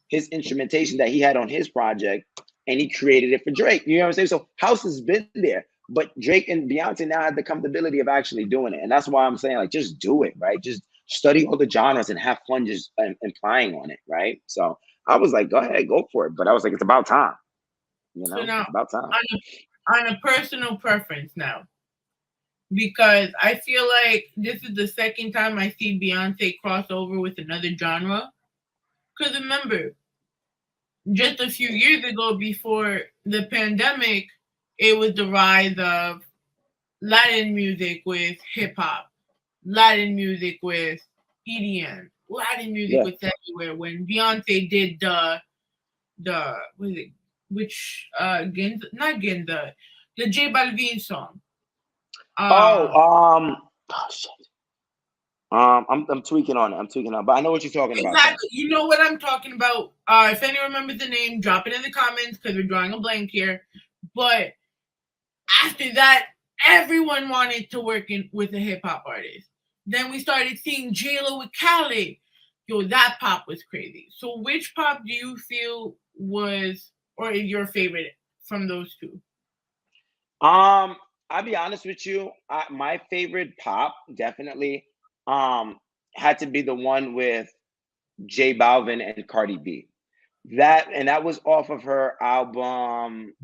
[SPEAKER 3] his instrumentation that he had on his project and he created it for Drake. You know what I'm saying? So house has been there, but Drake and Beyonce now have the comfortability of actually doing it. And that's why I'm saying, like, just do it, right? Just study all the genres and have fun just implying on it, right? So I was like, go ahead, go for it. But I was like, it's about time. You know,
[SPEAKER 2] so now,
[SPEAKER 3] it's about time.
[SPEAKER 2] On a personal preference now, because I feel like this is the second time I see Beyonce cross over with another genre. Because remember, just a few years ago before the pandemic, it was the rise of Latin music with hip hop, Latin music with EDM, Latin music was everywhere. When Beyonce did the what is it? Which the J Balvin song.
[SPEAKER 3] Shit. I'm tweaking on it. But I know what you're talking about.
[SPEAKER 2] Exactly. You know what I'm talking about. If anyone remembers the name, drop it in the comments because we're drawing a blank here. But after that, everyone wanted to work with a hip hop artist. Then we started seeing J-Lo with Khaled. Yo, that pop was crazy. So which pop do you feel was or is your favorite from those two?
[SPEAKER 3] I'll be honest with you. My favorite pop definitely um had to be the one with J Balvin and Cardi B. That was off of her album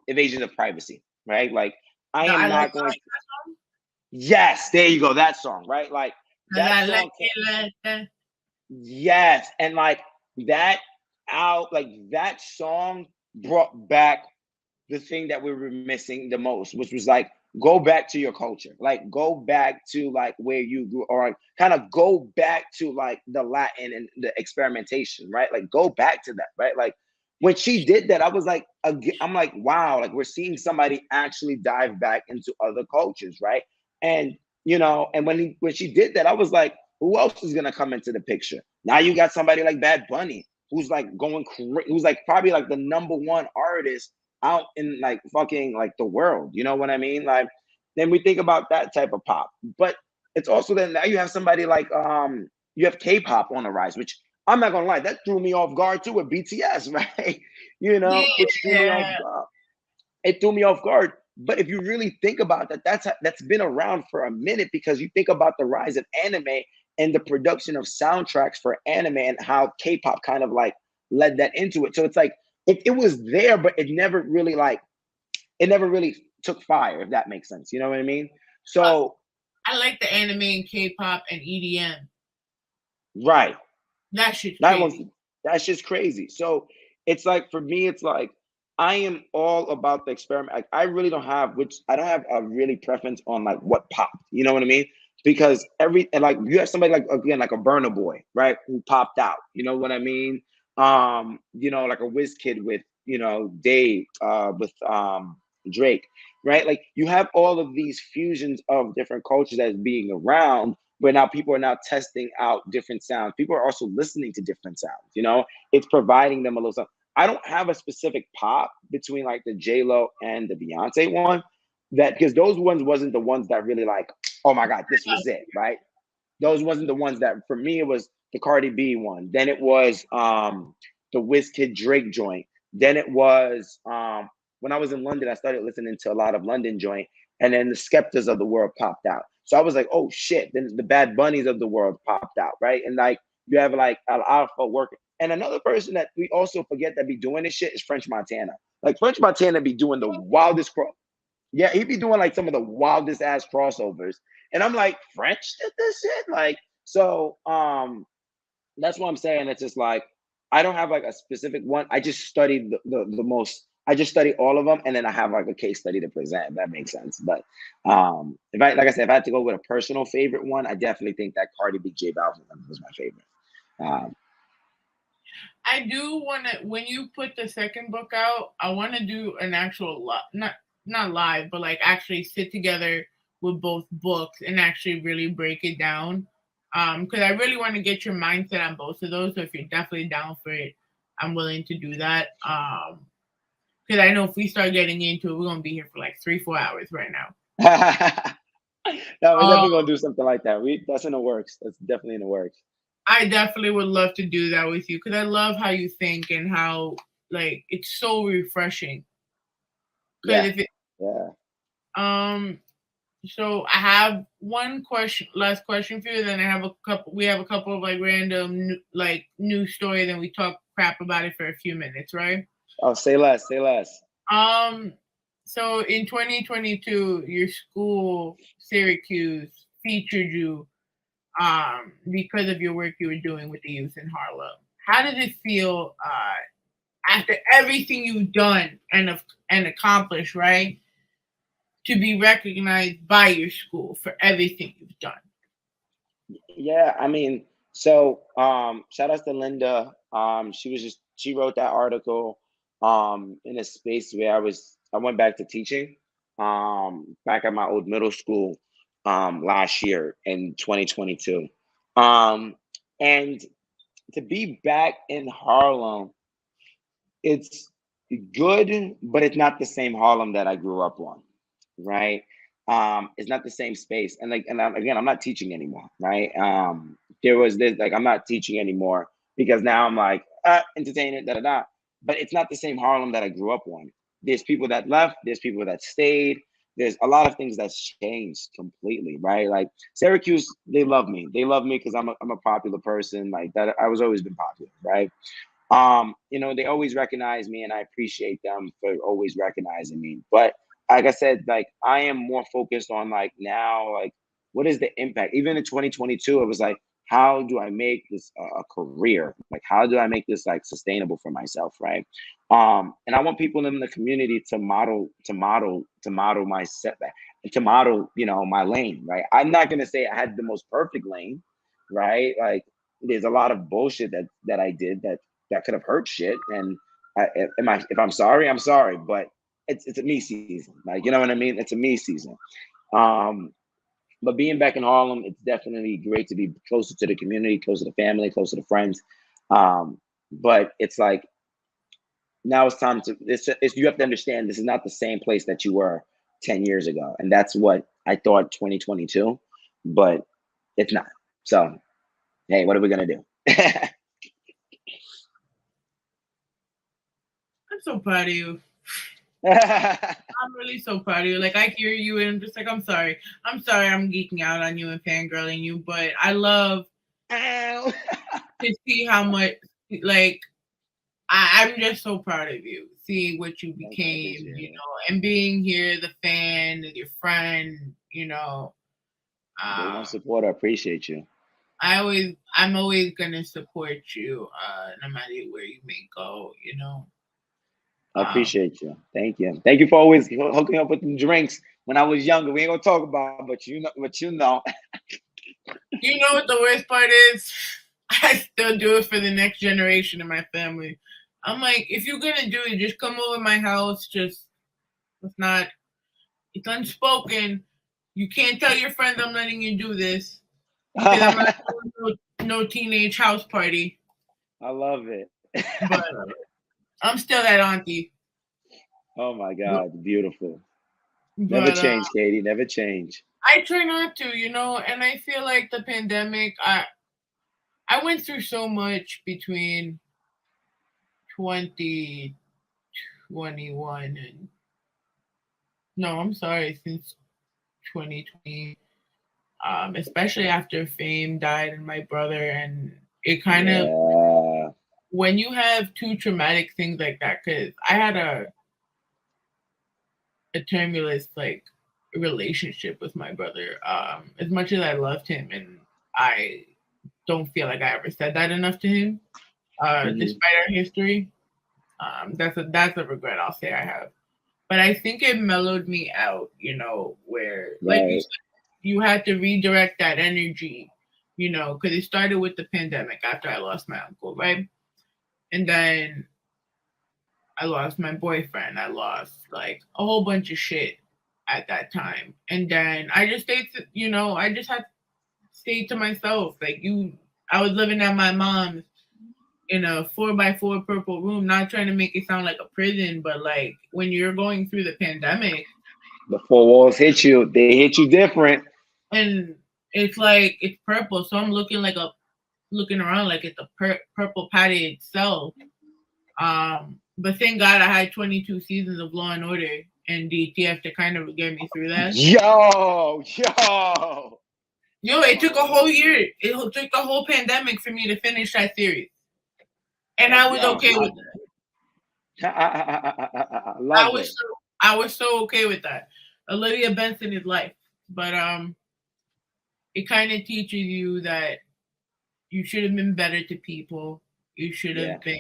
[SPEAKER 3] Invasion of Privacy, right? Like I
[SPEAKER 2] The
[SPEAKER 3] am
[SPEAKER 2] I like
[SPEAKER 3] not going to, yes, there you go, that song, right? Like that
[SPEAKER 2] I like
[SPEAKER 3] song
[SPEAKER 2] it.
[SPEAKER 3] yes, and like that like that song brought back the thing that we were missing the most, which was like go back to your culture, like go back to like where you grew, or kind of go back to like the Latin and the experimentation, right? Like go back to that, right? Like when she did that, I was like, I'm like, wow, like we're seeing somebody actually dive back into other cultures, right? And and when she did that, I was like, who else is gonna come into the picture? Now you got somebody like Bad Bunny, who's like going who's like probably like the number one artist out in like fucking like the world. You know what I mean? Like then we think about that type of pop. But it's also then now you have somebody like you have K-pop on the rise, which I'm not gonna lie, that threw me off guard too with BTS, right? Which threw me off
[SPEAKER 2] Yeah.
[SPEAKER 3] guard. It threw me off guard. But if you really think about that, that's been around for a minute, because you think about the rise of anime and the production of soundtracks for anime and how K-pop kind of like led that into it. So it's like it was there, but it never really took fire, if that makes sense. You know what I mean? So
[SPEAKER 2] I like the anime and K-pop and EDM.
[SPEAKER 3] right.
[SPEAKER 2] That shit's
[SPEAKER 3] That
[SPEAKER 2] crazy.
[SPEAKER 3] one's that's just crazy. So it's like for me, it's like I am all about the experiment. Like, I don't have a really preference on like what popped. You know what I mean? Because like you have somebody like again like a Burna Boy, right? Who popped out. You know what I mean? Like a Whiz Kid with Dave with Drake, right? Like you have all of these fusions of different cultures that's being around, where now people are now testing out different sounds. People are also listening to different sounds. It's providing them a little something. I don't have a specific pop between like the J Lo and the Beyonce one, that because those ones wasn't the ones that really like, oh my God, this was it, right? Those wasn't the ones that for me it was the Cardi B one. Then it was the Wizkid Drake joint. Then it was when I was in London, I started listening to a lot of London joint, and then the Skeptas of the world popped out. So I was like, oh shit. Then the Bad Bunnies of the world popped out, right? And like you have like Al Alpha working. And another person that we also forget that be doing this shit is French Montana. Like French Montana be doing the wildest yeah, he be doing like some of the wildest ass crossovers. And I'm like, French did this shit? Like, so that's what I'm saying. It's just like I don't have like a specific one. I just studied the most. I just study all of them, and then I have like a case study to present. If that makes sense. But if I like I said, if I had to go with a personal favorite one, I definitely think that Cardi B J Balvin was my favorite.
[SPEAKER 2] I do want to, when you put the second book out, I want to do an actual not live, but like actually sit together with both books and actually really break it down. Because I really want to get your mindset on both of those. So if you're definitely down for it, I'm willing to do that. Because I know if we start getting into it, we're gonna be here for like 3-4 hours right now.
[SPEAKER 3] No, we're definitely gonna do something like that. That's in the works. That's definitely in the works.
[SPEAKER 2] I definitely would love to do that with you because I love how you think and how like it's so refreshing.
[SPEAKER 3] Yeah.
[SPEAKER 2] If it,
[SPEAKER 3] Yeah.
[SPEAKER 2] So I have one last question for you. Then I have a couple. We have a couple of like random like news story. Then we talk crap about it for a few minutes, right?
[SPEAKER 3] Oh, say less. Say less.
[SPEAKER 2] So in 2022, your school Syracuse featured you because of your work you were doing with the youth in Harlem. How did it feel after everything you've done and accomplished, right? To be recognized by your school for everything you've done.
[SPEAKER 3] Yeah, I mean, so shout out to Linda. She wrote that article in a space where I went back to teaching back at my old middle school last year in 2022. And to be back in Harlem, it's good, but it's not the same Harlem that I grew up on. right? It's not the same space. And like, again, I'm not teaching anymore, right? There was this, like, I'm not teaching anymore because now I'm like, entertainment, da da da. But it's not the same Harlem that I grew up on. There's people that left, there's people that stayed. There's a lot of things that's changed completely, right? Like Syracuse, they love me. They love me because I'm a popular person. Like that, I was always been popular, right? They always recognize me and I appreciate them for always recognizing me. But like I said, like I am more focused on like now, like what is the impact? Even in 2022, it was like, how do I make this a career? Like, how do I make this like sustainable for myself, right? And I want people in the community to model my setback, to model, my lane, right? I'm not gonna say I had the most perfect lane, right? Like, there's a lot of bullshit that I did that could have hurt shit. And if I'm sorry, I'm sorry, but it's a me season. Like, you know what I mean? It's a me season. But being back in Harlem, it's definitely great to be closer to the community, closer to family, closer to friends. But it's like now it's time to. You have to understand this is not the same place that you were 10 years ago, and that's what I thought 2022, but it's not. So, hey, what are we gonna do?
[SPEAKER 2] I'm so proud of you. I'm really so proud of you. Like, I hear you and I'm just like, I'm sorry I'm geeking out on you and fangirling you, but I love to see how much, like, I'm just so proud of you, seeing what you became, and being here, the fan, your friend,
[SPEAKER 3] They want support. I appreciate you.
[SPEAKER 2] I'm always gonna support you, no matter where you may go,
[SPEAKER 3] I appreciate you. Thank you. Thank you for always hooking up with the drinks when I was younger. We ain't gonna talk about it, but you know.
[SPEAKER 2] You know what the worst part is? I still do it for the next generation of my family. I'm like, if you're gonna do it, just come over my house. It's unspoken. You can't tell your friends I'm letting you do this. I'm not doing no teenage house party.
[SPEAKER 3] I love it.
[SPEAKER 2] But I'm still that auntie.
[SPEAKER 3] Oh my God, beautiful. Never change, Katie. Never change.
[SPEAKER 2] I try not to, and I feel like the pandemic, I went through so much between 2021 and since 2020. Especially after Fame died and my brother, and it kind of, when you have two traumatic things like that, because I had a tumultuous like relationship with my brother. As much as I loved him, and I don't feel like I ever said that enough to him, despite our history. That's a regret I'll say I have. But I think it mellowed me out, where like you said, you had to redirect that energy, because it started with the pandemic after I lost my uncle, right? And then I lost my boyfriend. I lost like a whole bunch of shit at that time. And then I just stayed, I just had to stay to myself. Like I was living at my mom's in a 4x4 purple room, not trying to make it sound like a prison, but like when you're going through the pandemic,
[SPEAKER 3] the four walls hit you. They hit you different.
[SPEAKER 2] And it's like, it's purple. So I'm looking around like it's a purple padded cell. But thank God I had 22 seasons of Law and Order and DTF to kind of get me through that.
[SPEAKER 3] Yo,
[SPEAKER 2] it took a whole year. It took a whole pandemic for me to finish that series. And I was okay with that. I was so okay with that. Olivia Benson is life. But it kind of teaches you that you should have been better to people. You should have been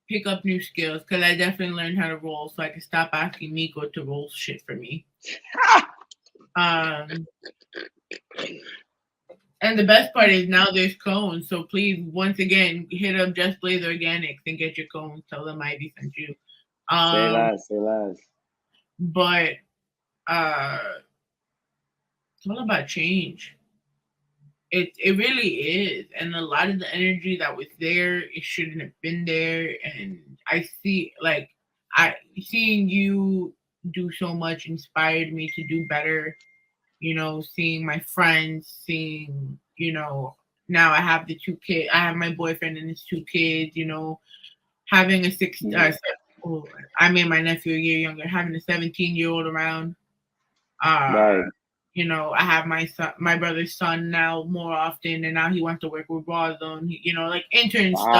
[SPEAKER 2] pick up new skills, because I definitely learned how to roll, so I can stop asking Miko to roll shit for me. And the best part is now there's cones, so please, once again, hit up Just Blaze Organics and get your cones. Tell them Ivy sent you.
[SPEAKER 3] Say less.
[SPEAKER 2] But it's all about change. It really is. And a lot of the energy that was there, it shouldn't have been there. And I see, like, Seeing you do so much inspired me to do better. You know, seeing my friends, seeing, you know, now I have the 2 kids. I have my boyfriend and his 2 kids. You know, having a I made my nephew a year younger. Having a 17-year-old around.
[SPEAKER 3] Right.
[SPEAKER 2] You know, I have my brother's son now more often, and now he wants to work with Rawrrzone. You know, like intern stuff.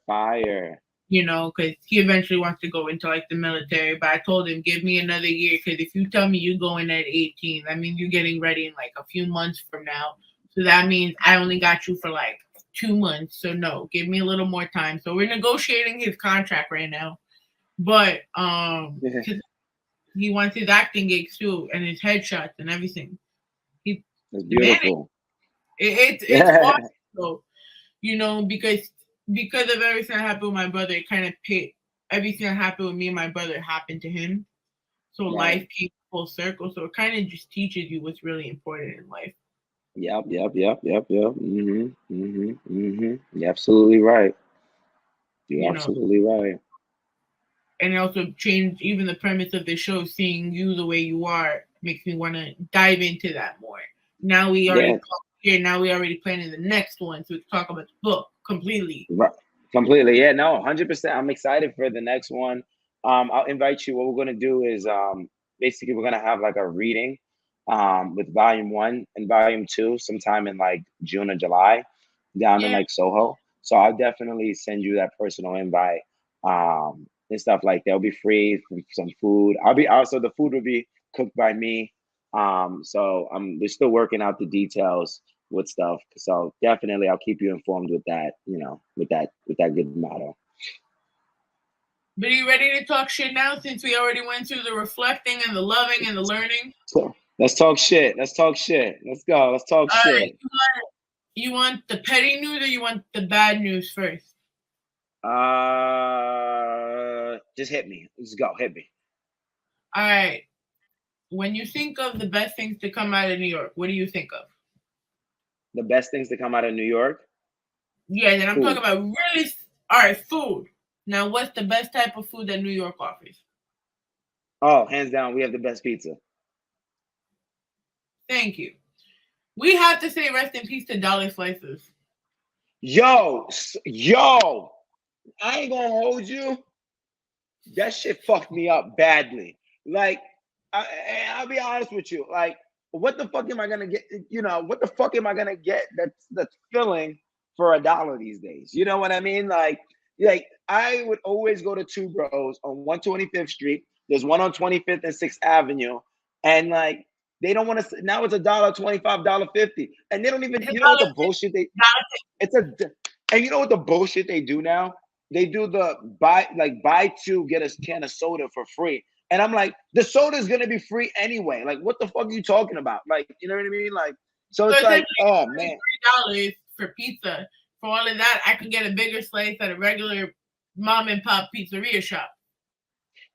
[SPEAKER 3] Fire.
[SPEAKER 2] You know, because he eventually wants to go into like the military. But I told him, give me another year, because if you tell me you go in at 18, that means you're getting ready in like a few months from now. So that means I only got you for like 2 months. So no, give me a little more time. So we're negotiating his contract right now. But he wants his acting gigs too, and his headshots and everything.
[SPEAKER 3] It's beautiful.
[SPEAKER 2] It's awesome, though. You know, because of everything that happened with my brother, it kind of everything that happened with me and my brother happened to him. So life came full circle. So it kind of just teaches you what's really important in life.
[SPEAKER 3] Yep. You're absolutely right. You're absolutely right.
[SPEAKER 2] And it also changed even the premise of the show. Seeing you the way you are makes me want to dive into that more. Now we already talked here. Now we already planning the next one, so we can talk about the book completely.
[SPEAKER 3] Right. Completely. Yeah. No. 100%. I'm excited for the next one. I'll invite you. What we're gonna do is basically we're gonna have like a reading with volume 1 and volume 2 sometime in like June or July down in like Soho. So I'll definitely send you that personal invite. And stuff like that. It'll be free, some food. Also the food will be cooked by me. So we're still working out the details with stuff. So definitely I'll keep you informed with that, you know, with that good motto.
[SPEAKER 2] But are you ready to talk shit now, since we already went through the reflecting and the loving and the learning?
[SPEAKER 3] So let's talk shit. Let's talk shit. Let's go. Let's talk shit.
[SPEAKER 2] Right. You want the petty news, or you want the bad news first?
[SPEAKER 3] Just hit me. Let's go. Hit me.
[SPEAKER 2] All right. When you think of the best things to come out of New York, what do you think of?
[SPEAKER 3] The best things to come out of New York?
[SPEAKER 2] Yeah, then I'm talking about really. All right, food. Now, what's the best type of food that New York offers?
[SPEAKER 3] Oh, hands down, we have the best pizza.
[SPEAKER 2] Thank you. We have to say rest in peace to Dollar Slices.
[SPEAKER 3] Yo, I ain't gonna hold you. That shit fucked me up badly. Like, I'll be honest with you. Like, what the fuck am I gonna get? You know, what the fuck am I gonna get that's filling for $1 these days? You know what I mean? Like I would always go to Two Bros on 125th Street. There's one on 25th and 6th Avenue, and like they don't want to. Now it's $1.25, $1.50, and they don't even. You know what the bullshit they? And you know what the bullshit they do now? They do the buy 2 get a can of soda for free. And I'm like, the soda is gonna be free anyway. Like, what the fuck are you talking about? Like, you know what I mean? Like, so it's like, oh man,
[SPEAKER 2] $3 for pizza. For all of that, I can get a bigger slice at a regular mom and pop pizzeria shop.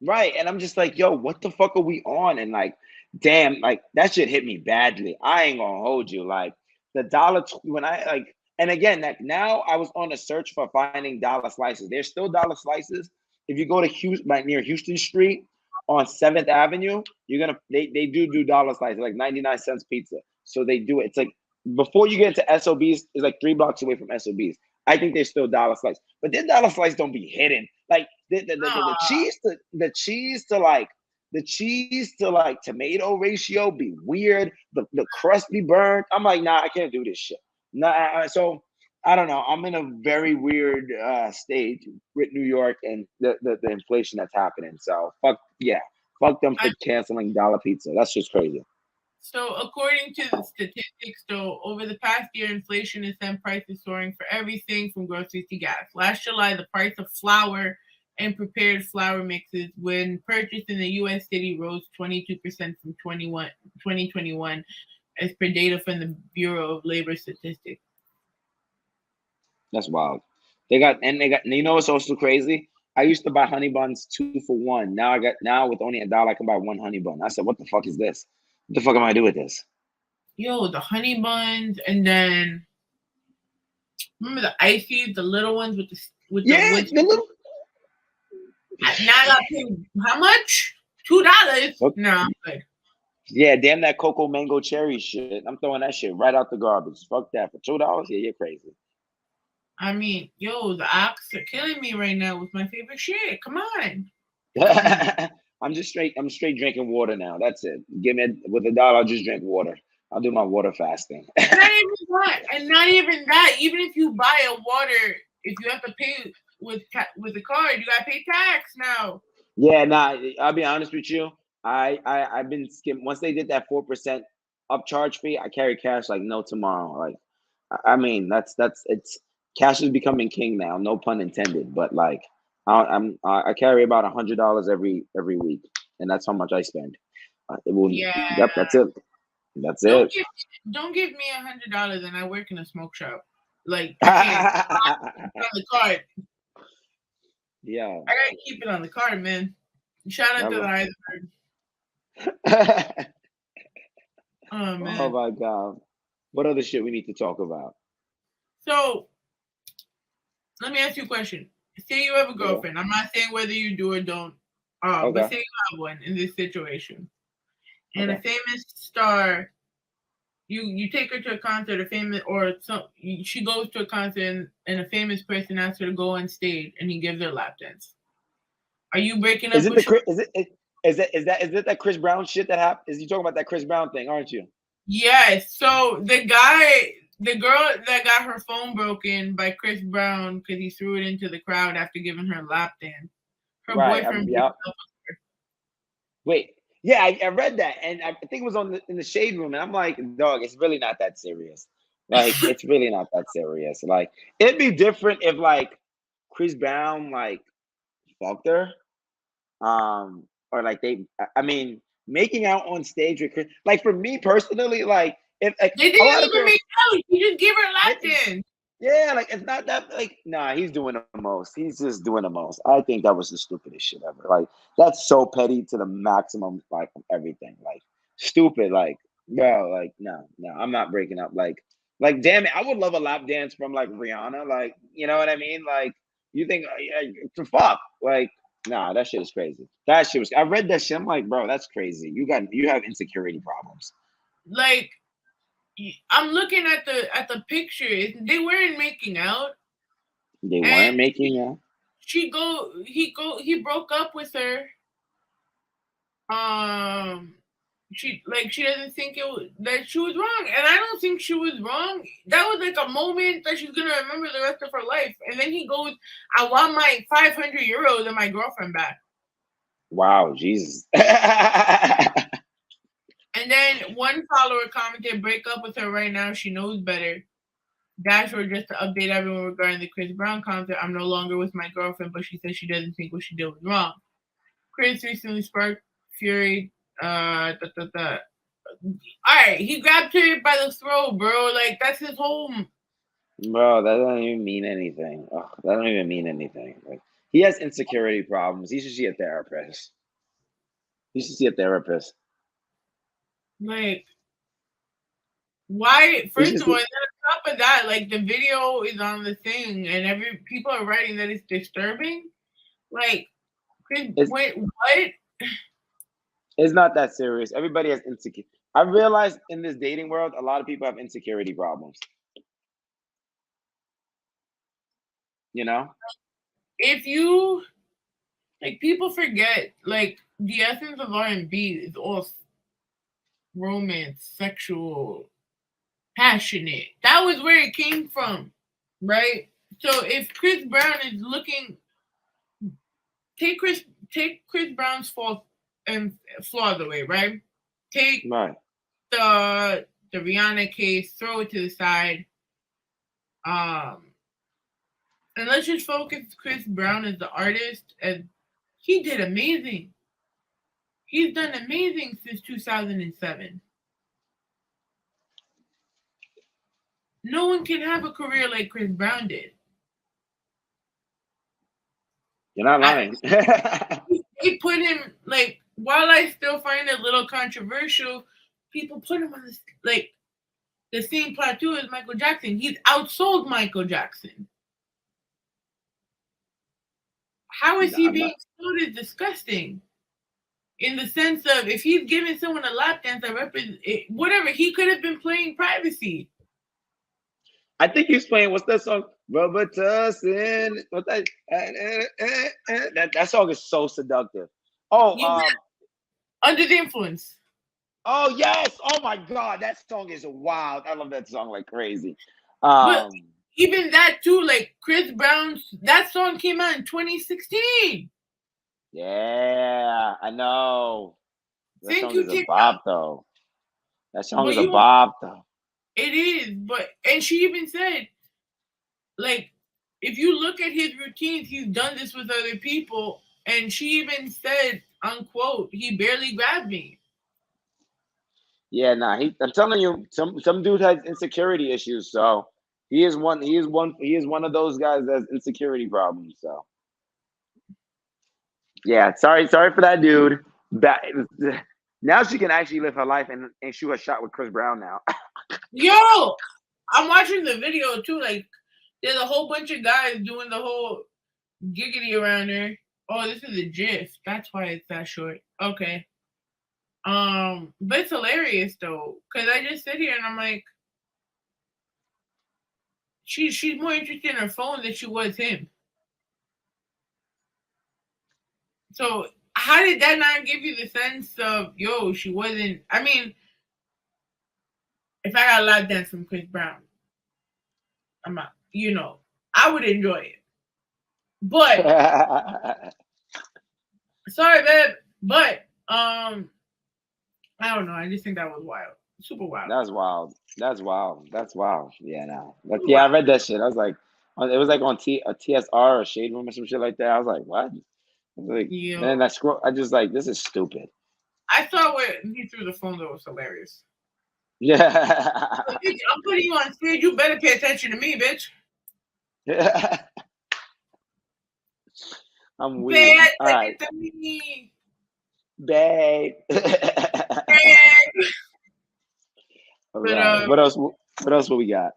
[SPEAKER 3] Right. And I'm just like, yo, what the fuck are we on? And like, damn, like that shit hit me badly. I ain't gonna hold you. Like the dollar when I like. And again, like now I was on a search for finding dollar slices. There's still dollar slices. If you go to Houston, like near Houston Street on 7th Avenue, they do dollar slices, like 99 cents pizza. So they do it. It's like before you get to SOBs, it's like 3 blocks away from SOBs. I think there's still dollar slice, but their dollar slice don't be hidden. Like the cheese to like tomato ratio be weird. The crust be burned. I'm like, nah, I can't do this shit. Nah, so I don't know. I'm in a very weird stage with New York and the inflation that's happening. So fuck them for canceling dollar pizza. That's just crazy.
[SPEAKER 2] So according to the statistics, though, over the past year, inflation has sent prices soaring for everything from groceries to gas. Last July, the price of flour and prepared flour mixes when purchased in the U.S. city rose 22% from 2021, as per data from the Bureau of Labor Statistics.
[SPEAKER 3] That's wild. They got, you know what's also crazy? I used to buy honey buns 2 for $1. Now with only $1, I can buy 1 honey bun. I said, what the fuck is this? What the fuck am I do with this?
[SPEAKER 2] Yo, the honey buns, and then remember the ices, the little ones with the little. Now I got paid how much? $2. No, I'm good.
[SPEAKER 3] Yeah, damn that cocoa mango cherry shit. I'm throwing that shit right out the garbage. Fuck that for $2. Yeah, you're crazy.
[SPEAKER 2] I mean, yo, the ox are killing me right now with my favorite shit. Come on.
[SPEAKER 3] I'm straight drinking water now. That's it. Give me with $1, I'll just drink water. I'll do my water fasting.
[SPEAKER 2] Not even that, and not even that. Even if you buy a water, if you have to pay with the card, you gotta pay tax now.
[SPEAKER 3] Yeah, nah, I'll be honest with you. I've been skimming. Once they did that 4% upcharge fee, I carry cash like no tomorrow. Like, I mean, that's it's cash is becoming king now. No pun intended. But like, I carry about $100 every week, and that's how much I spend. It will.
[SPEAKER 2] Yeah.
[SPEAKER 3] Yep, that's it. That's it.
[SPEAKER 2] Don't give me $100 and I work in a smoke shop. Like, I can't on the card.
[SPEAKER 3] Yeah.
[SPEAKER 2] I gotta keep it on the card, man. Shout out to the iceberg. Oh man.
[SPEAKER 3] Oh my god. What other shit we need to talk about?
[SPEAKER 2] So let me ask you a question. Say you have a girlfriend. I'm not saying whether you do or don't. But say you have one in this situation. And a famous star, you take her to a concert, she goes to a concert and a famous person asks her to go on stage and he gives her a lap dance. Are you breaking up? Is
[SPEAKER 3] it that Chris Brown shit that happened? Is you talking about that Chris Brown thing, aren't you?
[SPEAKER 2] Yes. So the girl that got her phone broken by Chris Brown because he threw it into the crowd after giving her a lap dance. Her boyfriend broke up with her.
[SPEAKER 3] Wait. Yeah, I read that, and I think it was in the shade room, and I'm like, dog, it's really not that serious. Like, it's really not that serious. Like, it'd be different if like Chris Brown like fucked her, or like I mean, making out on stage with Chris. Like for me personally, like if like,
[SPEAKER 2] they didn't even make out, you just give her a lap dance.
[SPEAKER 3] Yeah, like it's not that like nah, he's doing the most. He's just doing the most. I think that was the stupidest shit ever. Like that's so petty to the maximum, like everything. Like stupid, like bro, like no, I'm not breaking up. Like damn it, I would love a lap dance from like Rihanna. Like, you know what I mean? Like you think to fuck. Like, nah, that shit is crazy. That shit was I read that shit. I'm like, bro, that's crazy. You have insecurity problems.
[SPEAKER 2] Like I'm looking at the picture. They weren't making out.
[SPEAKER 3] They weren't making out.
[SPEAKER 2] He broke up with her. She doesn't think that she was wrong, and I don't think she was wrong. That was like a moment that she's gonna remember the rest of her life. And then he goes, "I want my 500 euros and my girlfriend back."
[SPEAKER 3] Wow, Jesus.
[SPEAKER 2] And then one follower commented, "Break up with her right now. She knows better." Dashboard just to update everyone regarding the Chris Brown concert. I'm no longer with my girlfriend, but she says she doesn't think what she did was wrong. Chris recently sparked fury. All right, he grabbed her by the throat, bro. Like that's his home.
[SPEAKER 3] Bro, that doesn't even mean anything. Ugh, that don't even mean anything. Like he has insecurity problems. He should see a therapist.
[SPEAKER 2] Like, why? First of all, on top of that, like the video is on the thing, and people are writing that it's disturbing. Like, wait, what?
[SPEAKER 3] It's not that serious. Everybody has insecurity. I realized in this dating world, a lot of people have insecurity problems. You know?
[SPEAKER 2] If you like, people forget like the essence of R&B is all romance, sexual, passionate. That was where it came from, right? So if Chris Brown is looking, take Chris Brown's fault and flaws away, right? Take the Rihanna case, throw it to the side, and let's just focus Chris Brown as the artist, and he did amazing. He's done amazing since 2007. No one can have a career like Chris Brown did.
[SPEAKER 3] You're not lying.
[SPEAKER 2] They put him, like, while I still find it a little controversial, people put him on the same plateau as Michael Jackson. He's outsold Michael Jackson. How is he
[SPEAKER 3] I'm
[SPEAKER 2] being
[SPEAKER 3] not.
[SPEAKER 2] sued is disgusting? In the sense of if he's giving someone a lap dance that whatever, he could have been playing privacy.
[SPEAKER 3] I think he's playing. What's that song? Rubber Tussin. What that? That song is so seductive. Oh,
[SPEAKER 2] Under the Influence.
[SPEAKER 3] Oh yes! Oh my God, that song is wild. I love that song like crazy.
[SPEAKER 2] But even that too, like Chris Brown's that song came out in 2016.
[SPEAKER 3] Yeah, I know. That
[SPEAKER 2] Thank
[SPEAKER 3] song
[SPEAKER 2] you,
[SPEAKER 3] is a
[SPEAKER 2] TikTok.
[SPEAKER 3] bop though. That song
[SPEAKER 2] But
[SPEAKER 3] is a bop though.
[SPEAKER 2] It is, and she even said, like, if you look at his routines, he's done this with other people, and she even said, unquote, he barely grabbed me.
[SPEAKER 3] Yeah, nah. I'm telling you, some dude has insecurity issues. So he is one of those guys that has insecurity problems. So yeah, sorry for that dude. Now she can actually live her life and shoot a shot with Chris Brown now.
[SPEAKER 2] Yo, I'm watching the video too. Like, there's a whole bunch of guys doing the whole giggity around her. Oh, this is a GIF. That's why it's that short. Okay. But it's hilarious though, because I just sit here and I'm like, she's more interested in her phone than she was him. So how did that not give you the sense of, yo, she wasn't? I mean, if I got a lap dance from Chris Brown, I'm not, I would enjoy it. But sorry, babe. But I don't know. I just think that was wild. Super wild.
[SPEAKER 3] That's wild. Yeah, no. But yeah, I read that shit. I was like, it was like on TSR or Shade Room or some shit like that. I was like, what? I was like, and then I just like, this is stupid.
[SPEAKER 2] I saw where he threw the phone, though. It was hilarious.
[SPEAKER 3] Yeah.
[SPEAKER 2] I'm putting you on stage. You better pay attention to me, bitch.
[SPEAKER 3] Yeah. I'm weird. All right. Babe. Right. What else will we got?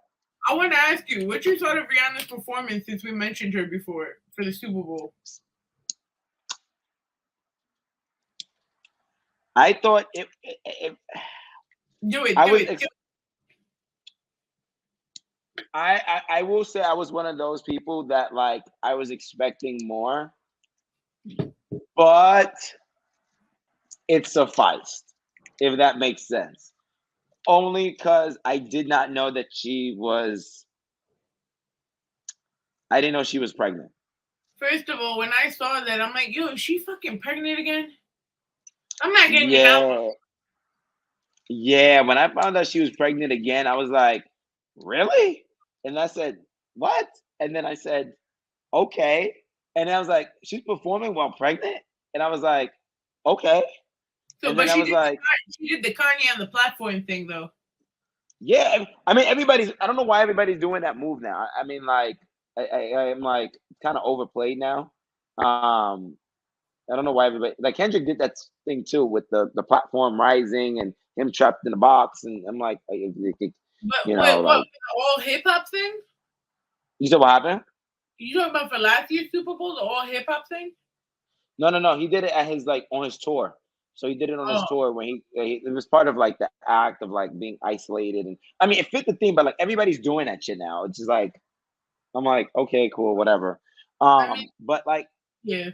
[SPEAKER 2] I want to ask you, what you thought of Rihanna's performance since we mentioned her before for the Super Bowl?
[SPEAKER 3] I thought it
[SPEAKER 2] do it.
[SPEAKER 3] I will say I was one of those people that like I was expecting more, but it sufficed, if that makes sense. Only because I did not know that I didn't know she was pregnant.
[SPEAKER 2] First of all, when I saw that, I'm like, yo, is she fucking pregnant again? I'm not getting it out.
[SPEAKER 3] Yeah, when I found out she was pregnant again, I was like, really? And I said, what? And then I said, okay. And I was like, she's performing while pregnant? And I was like, okay.
[SPEAKER 2] So,
[SPEAKER 3] and
[SPEAKER 2] but
[SPEAKER 3] then
[SPEAKER 2] she did the Kanye on the platform thing, though.
[SPEAKER 3] Yeah, I mean, I don't know why everybody's doing that move now. I mean, like, I'm like kind of overplayed now. I don't know why everybody, like Kendrick did that thing too with the platform rising and him trapped in the box. And I'm like,
[SPEAKER 2] But wait, what, the all hip hop thing?
[SPEAKER 3] You said what happened?
[SPEAKER 2] You talking about for last year's Super Bowl, the all hip hop thing?
[SPEAKER 3] No. He did it at his on his tour. So he did it on his tour when it was part of like the act of like being isolated, and I mean it fit the theme, but like everybody's doing that shit now. It's just like I'm like, okay, cool, whatever. But like
[SPEAKER 2] yeah,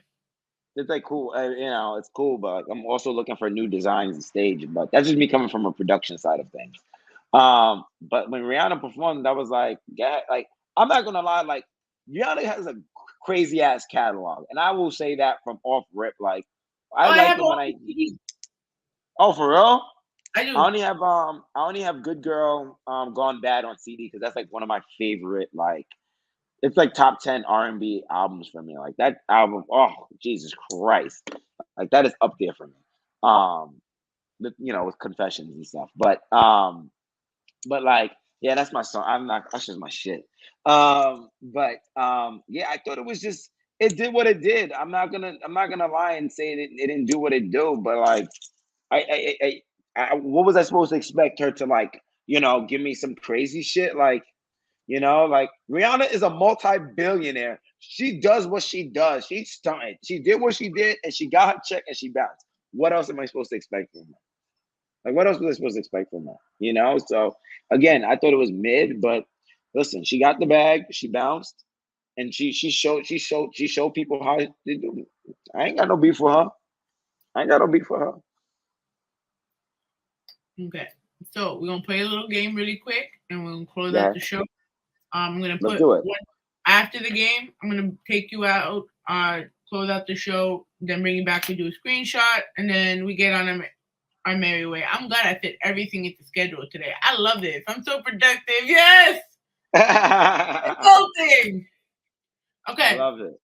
[SPEAKER 3] it's like cool, it's cool, but like, I'm also looking for new designs and stage. But that's just me coming from a production side of things. But when Rihanna performed, that was like, yeah, like I'm not gonna lie, like Rihanna has a crazy ass catalog, and I will say that from off rip, like. I like it when I. Oh, for real?
[SPEAKER 2] I do.
[SPEAKER 3] I only have Good Girl, Gone Bad on CD because that's like one of my favorite. Like, it's like top 10 R&B albums for me. Like that album. Oh, Jesus Christ! Like that is up there for me. With Confessions and stuff. But like, yeah, that's my song. That's just my shit. Yeah, I thought it was just. It did what it did. I'm not gonna lie and say it didn't do what it do. But like, what was I supposed to expect her to like? Give me some crazy shit like, like Rihanna is a multi-billionaire. She does what she does. She stunted. She did what she did, and she got her check, and she bounced. What else am I supposed to expect from her? Like, what else was I supposed to expect from her? You know? So, again, I thought it was mid, but listen, she got the bag, she bounced, and she showed people how to do it. I ain't got no beef for her.
[SPEAKER 2] Okay. So we're gonna play a little game really quick, and we're gonna close
[SPEAKER 3] Yeah.
[SPEAKER 2] out the show. I'm gonna
[SPEAKER 3] Let's
[SPEAKER 2] put
[SPEAKER 3] do it.
[SPEAKER 2] one after the game. I'm gonna take you out, close out the show, then bring you back. We do a screenshot, and then we get on our merry way. I'm glad I fit everything into schedule today. I love this. I'm so productive. Yes. Adulting. Okay.
[SPEAKER 3] I love it.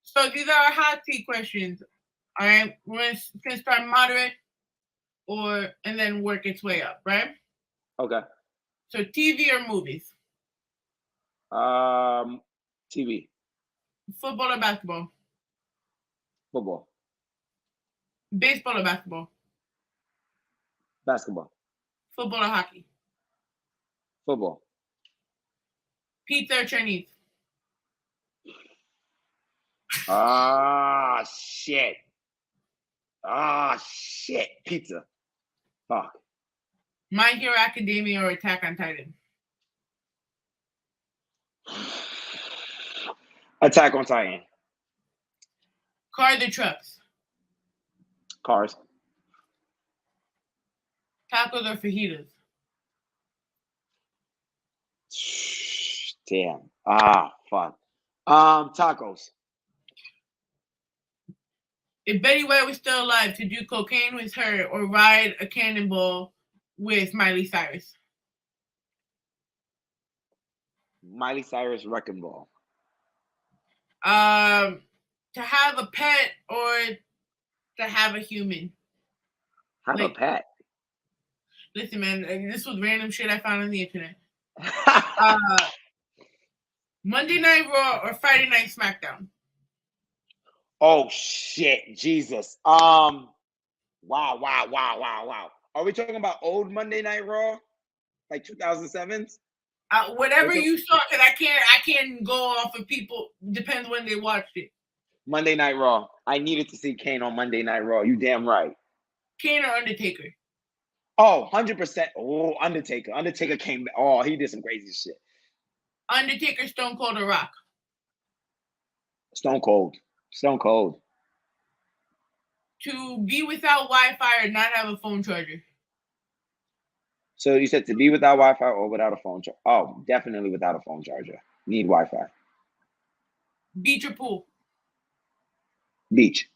[SPEAKER 2] So these are our hot seat questions. All right. We're gonna start moderate, and then work its way up. Right.
[SPEAKER 3] Okay.
[SPEAKER 2] So TV or movies?
[SPEAKER 3] TV.
[SPEAKER 2] Football or basketball?
[SPEAKER 3] Football.
[SPEAKER 2] Baseball or basketball?
[SPEAKER 3] Basketball.
[SPEAKER 2] Football or hockey?
[SPEAKER 3] Football.
[SPEAKER 2] Pizza or Chinese?
[SPEAKER 3] Shit. Shit. Pizza. Fuck.
[SPEAKER 2] My Hero Academia or Attack on Titan?
[SPEAKER 3] Attack on Titan.
[SPEAKER 2] Cars or trucks?
[SPEAKER 3] Cars.
[SPEAKER 2] Tacos or fajitas?
[SPEAKER 3] Damn. Fuck. Tacos.
[SPEAKER 2] If Betty White was still alive, to do cocaine with her or ride a cannonball with Miley Cyrus?
[SPEAKER 3] Miley Cyrus Wrecking Ball.
[SPEAKER 2] To have a pet or to have a human?
[SPEAKER 3] Have a pet.
[SPEAKER 2] Listen, man, this was random shit I found on the internet. Monday Night Raw or Friday Night SmackDown?
[SPEAKER 3] Oh shit, Jesus. Wow. Are we talking about old Monday Night Raw, like 2007s?
[SPEAKER 2] Whatever you saw, because I can't go off of people. Depends when they watched it.
[SPEAKER 3] Monday Night Raw. I needed to see Kane on Monday Night Raw. You damn right.
[SPEAKER 2] Kane or Undertaker?
[SPEAKER 3] Oh, 100%. Oh, Undertaker. Undertaker came. Oh, he did some crazy shit.
[SPEAKER 2] Undertaker, Stone Cold, or Rock?
[SPEAKER 3] Stone Cold. Stone Cold.
[SPEAKER 2] To be without Wi-Fi or not have a phone charger?
[SPEAKER 3] So you said to be without Wi-Fi or without a phone charger? Oh, definitely without a phone charger. Need Wi-Fi.
[SPEAKER 2] Beach or pool?
[SPEAKER 3] Beach.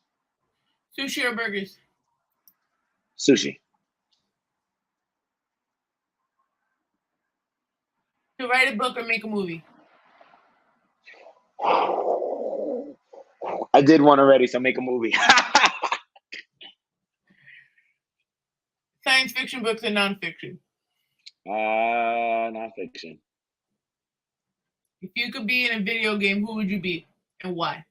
[SPEAKER 2] Sushi or burgers?
[SPEAKER 3] Sushi.
[SPEAKER 2] To write a book or make a movie?
[SPEAKER 3] I did one already, so make a movie.
[SPEAKER 2] Science fiction books or nonfiction?
[SPEAKER 3] Nonfiction.
[SPEAKER 2] If you could be in a video game, who would you be and why?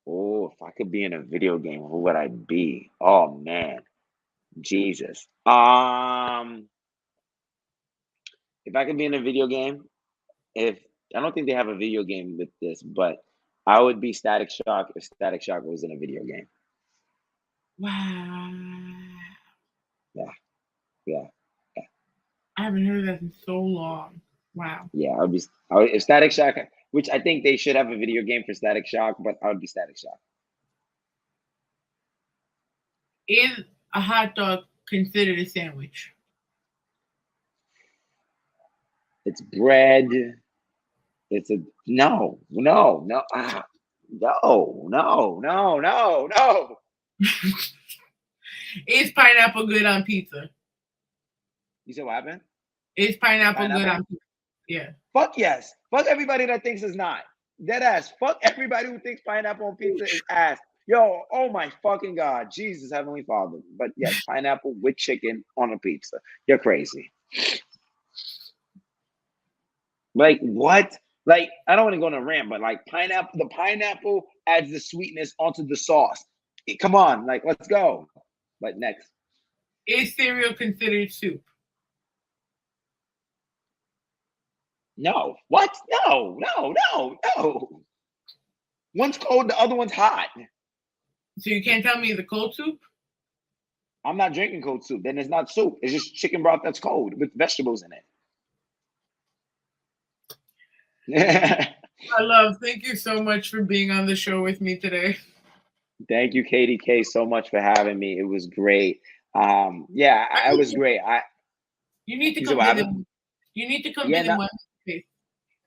[SPEAKER 3] Oh, if I could be in a video game, who would I be? Oh man, Jesus. If I could be in a video game, I don't think they have a video game with this, but I would be Static Shock if Static Shock was in a video game.
[SPEAKER 2] Wow.
[SPEAKER 3] Yeah.
[SPEAKER 2] I haven't heard that in so long. Wow.
[SPEAKER 3] Yeah, if Static Shock, which I think they should have a video game for Static Shock, but I would be Static Shock.
[SPEAKER 2] Is a hot dog considered a sandwich?
[SPEAKER 3] It's bread. It's a no.
[SPEAKER 2] Is pineapple good on pizza?
[SPEAKER 3] You said what happened?
[SPEAKER 2] Is pineapple good on pizza? Yeah.
[SPEAKER 3] Fuck yes. Fuck everybody that thinks it's not. Dead ass. Fuck everybody who thinks pineapple on pizza is ass. Yo, oh my fucking God. Jesus, Heavenly Father. But yes, pineapple with chicken on a pizza. You're crazy. Like, what? Like, I don't want to go on a rant, but like the pineapple adds the sweetness onto the sauce. Come on, like, let's go. But next.
[SPEAKER 2] Is cereal considered soup?
[SPEAKER 3] No. What? No. One's cold, the other one's hot.
[SPEAKER 2] So you can't tell me the cold soup?
[SPEAKER 3] I'm not drinking cold soup. Then it's not soup. It's just chicken broth that's cold with vegetables in it.
[SPEAKER 2] My love, thank you so much for being on the show with me today.
[SPEAKER 3] Thank you, Katie K, so much for having me. It was great. Yeah, it was great.
[SPEAKER 2] You need to
[SPEAKER 3] You
[SPEAKER 2] come
[SPEAKER 3] said what
[SPEAKER 2] visit.
[SPEAKER 3] happened?
[SPEAKER 2] You need to come
[SPEAKER 3] Yeah,
[SPEAKER 2] visit
[SPEAKER 3] no-
[SPEAKER 2] one.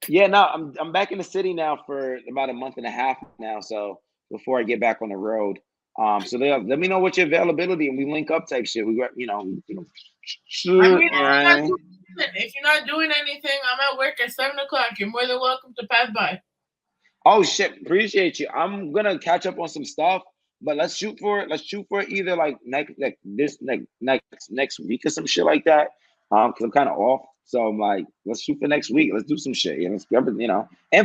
[SPEAKER 3] Yeah, no, I'm back in the city now for about a month and a half now. So before I get back on the road, so let me know what your availability and we link up type shit. We got
[SPEAKER 2] I mean,
[SPEAKER 3] right.
[SPEAKER 2] if you're not doing anything, I'm at work at 7 o'clock. You're more than welcome to pass by.
[SPEAKER 3] Oh shit, appreciate you. I'm gonna catch up on some stuff, but let's shoot for it. Let's shoot for it either like next week or some shit like that. Cause I'm kind of off. So I'm like, let's shoot for next week. Let's do some shit. And and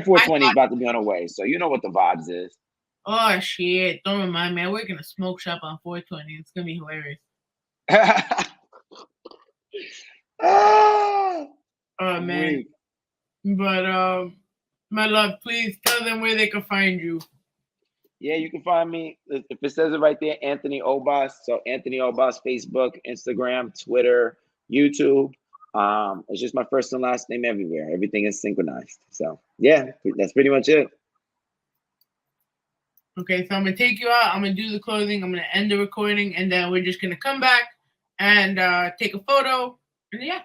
[SPEAKER 3] 420 is about to be on the way. So you know what the vibes is.
[SPEAKER 2] Oh shit! Don't remind me. I work in a smoke shop on 420. It's gonna be hilarious. Oh man! But my love, please tell them where they can find you.
[SPEAKER 3] Yeah, you can find me if it says it right there, Anthony Obas. So Anthony Obas, Facebook, Instagram, Twitter, YouTube. It's just my first and last name everywhere. Everything is synchronized. So yeah, that's pretty much it.
[SPEAKER 2] Okay, so I'm gonna take you out. I'm gonna do the closing. I'm gonna end the recording, and then we're just gonna come back and take a photo. And yeah,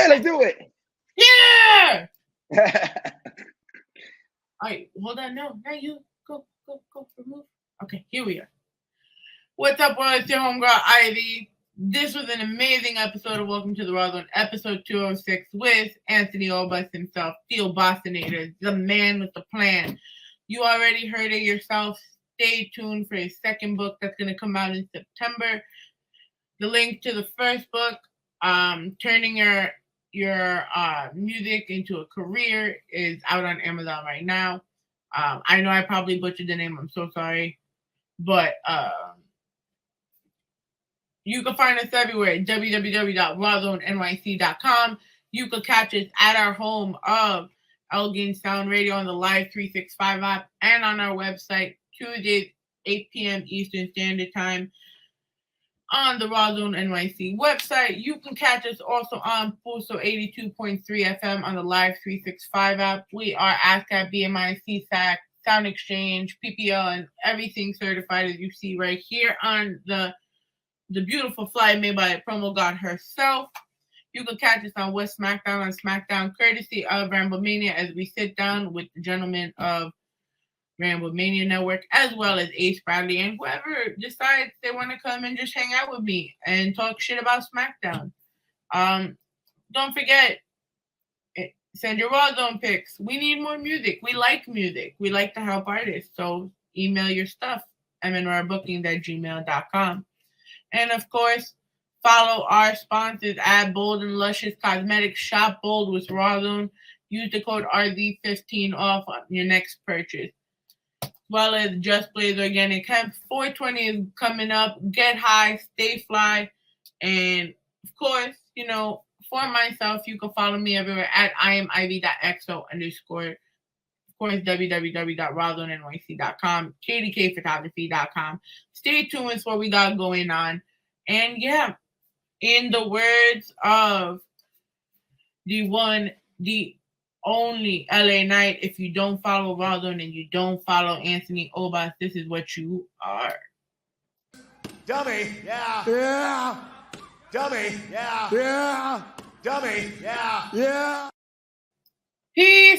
[SPEAKER 3] let's do it.
[SPEAKER 2] Yeah. All right, hold on. No, not you. Go. Remove. Okay, here we are. What's up, world? It's your homegirl Ivy. This was an amazing episode of Welcome to the Rawrrzone, episode 206 with Anthony Obas himself, Steel Bostonator, the man with the plan. You already heard it yourself. Stay tuned for his second book that's going to come out in September. The link to the first book, Turning Your Music into a Career, is out on Amazon right now. I know I probably butchered the name. I'm so sorry. But you can find us everywhere at www.rawrzoneny.com. You can catch us at our home of Elgin Sound Radio on the Live 365 app and on our website Tuesdays, 8 p.m. Eastern Standard Time on the Rawrrzone NYC website. You can catch us also on Pulso 82.3 FM on the Live 365 app. We are ASCAP, BMI, CSAC, Sound Exchange, PPL, and everything certified as you see right here on the beautiful fly made by Promo God herself. You can catch us on West SmackDown on SmackDown, courtesy of Ramblemania, as we sit down with the gentlemen of Ramblemania Network, as well as Ace Bradley and whoever decides they want to come and just hang out with me and talk shit about SmackDown. Don't forget, send your Rawrrzone pics. We need more music. We like music. We like to help artists. So email your stuff, mnrbookings@gmail.com. And of course, follow our sponsors at Bold and Luscious Cosmetics. Shop Bold with Rawrrzone. Use the code RZ15 off on your next purchase. As well as Just Blaze Organic Hemp. 420 is coming up. Get high, stay fly. And of course, for myself, you can follow me everywhere at IamIvy.xo_. Of course, www.rawrzoneny.com, kdkphotography.com. Stay tuned with what we got going on. And yeah, in the words of the one, the only LA Knight, if you don't follow Rawrrzone and you don't follow Anthony Obas, this is what you are.
[SPEAKER 4] Dummy, yeah. Yeah. Dummy, yeah. Yeah. Dummy, yeah. Yeah.
[SPEAKER 2] Peace.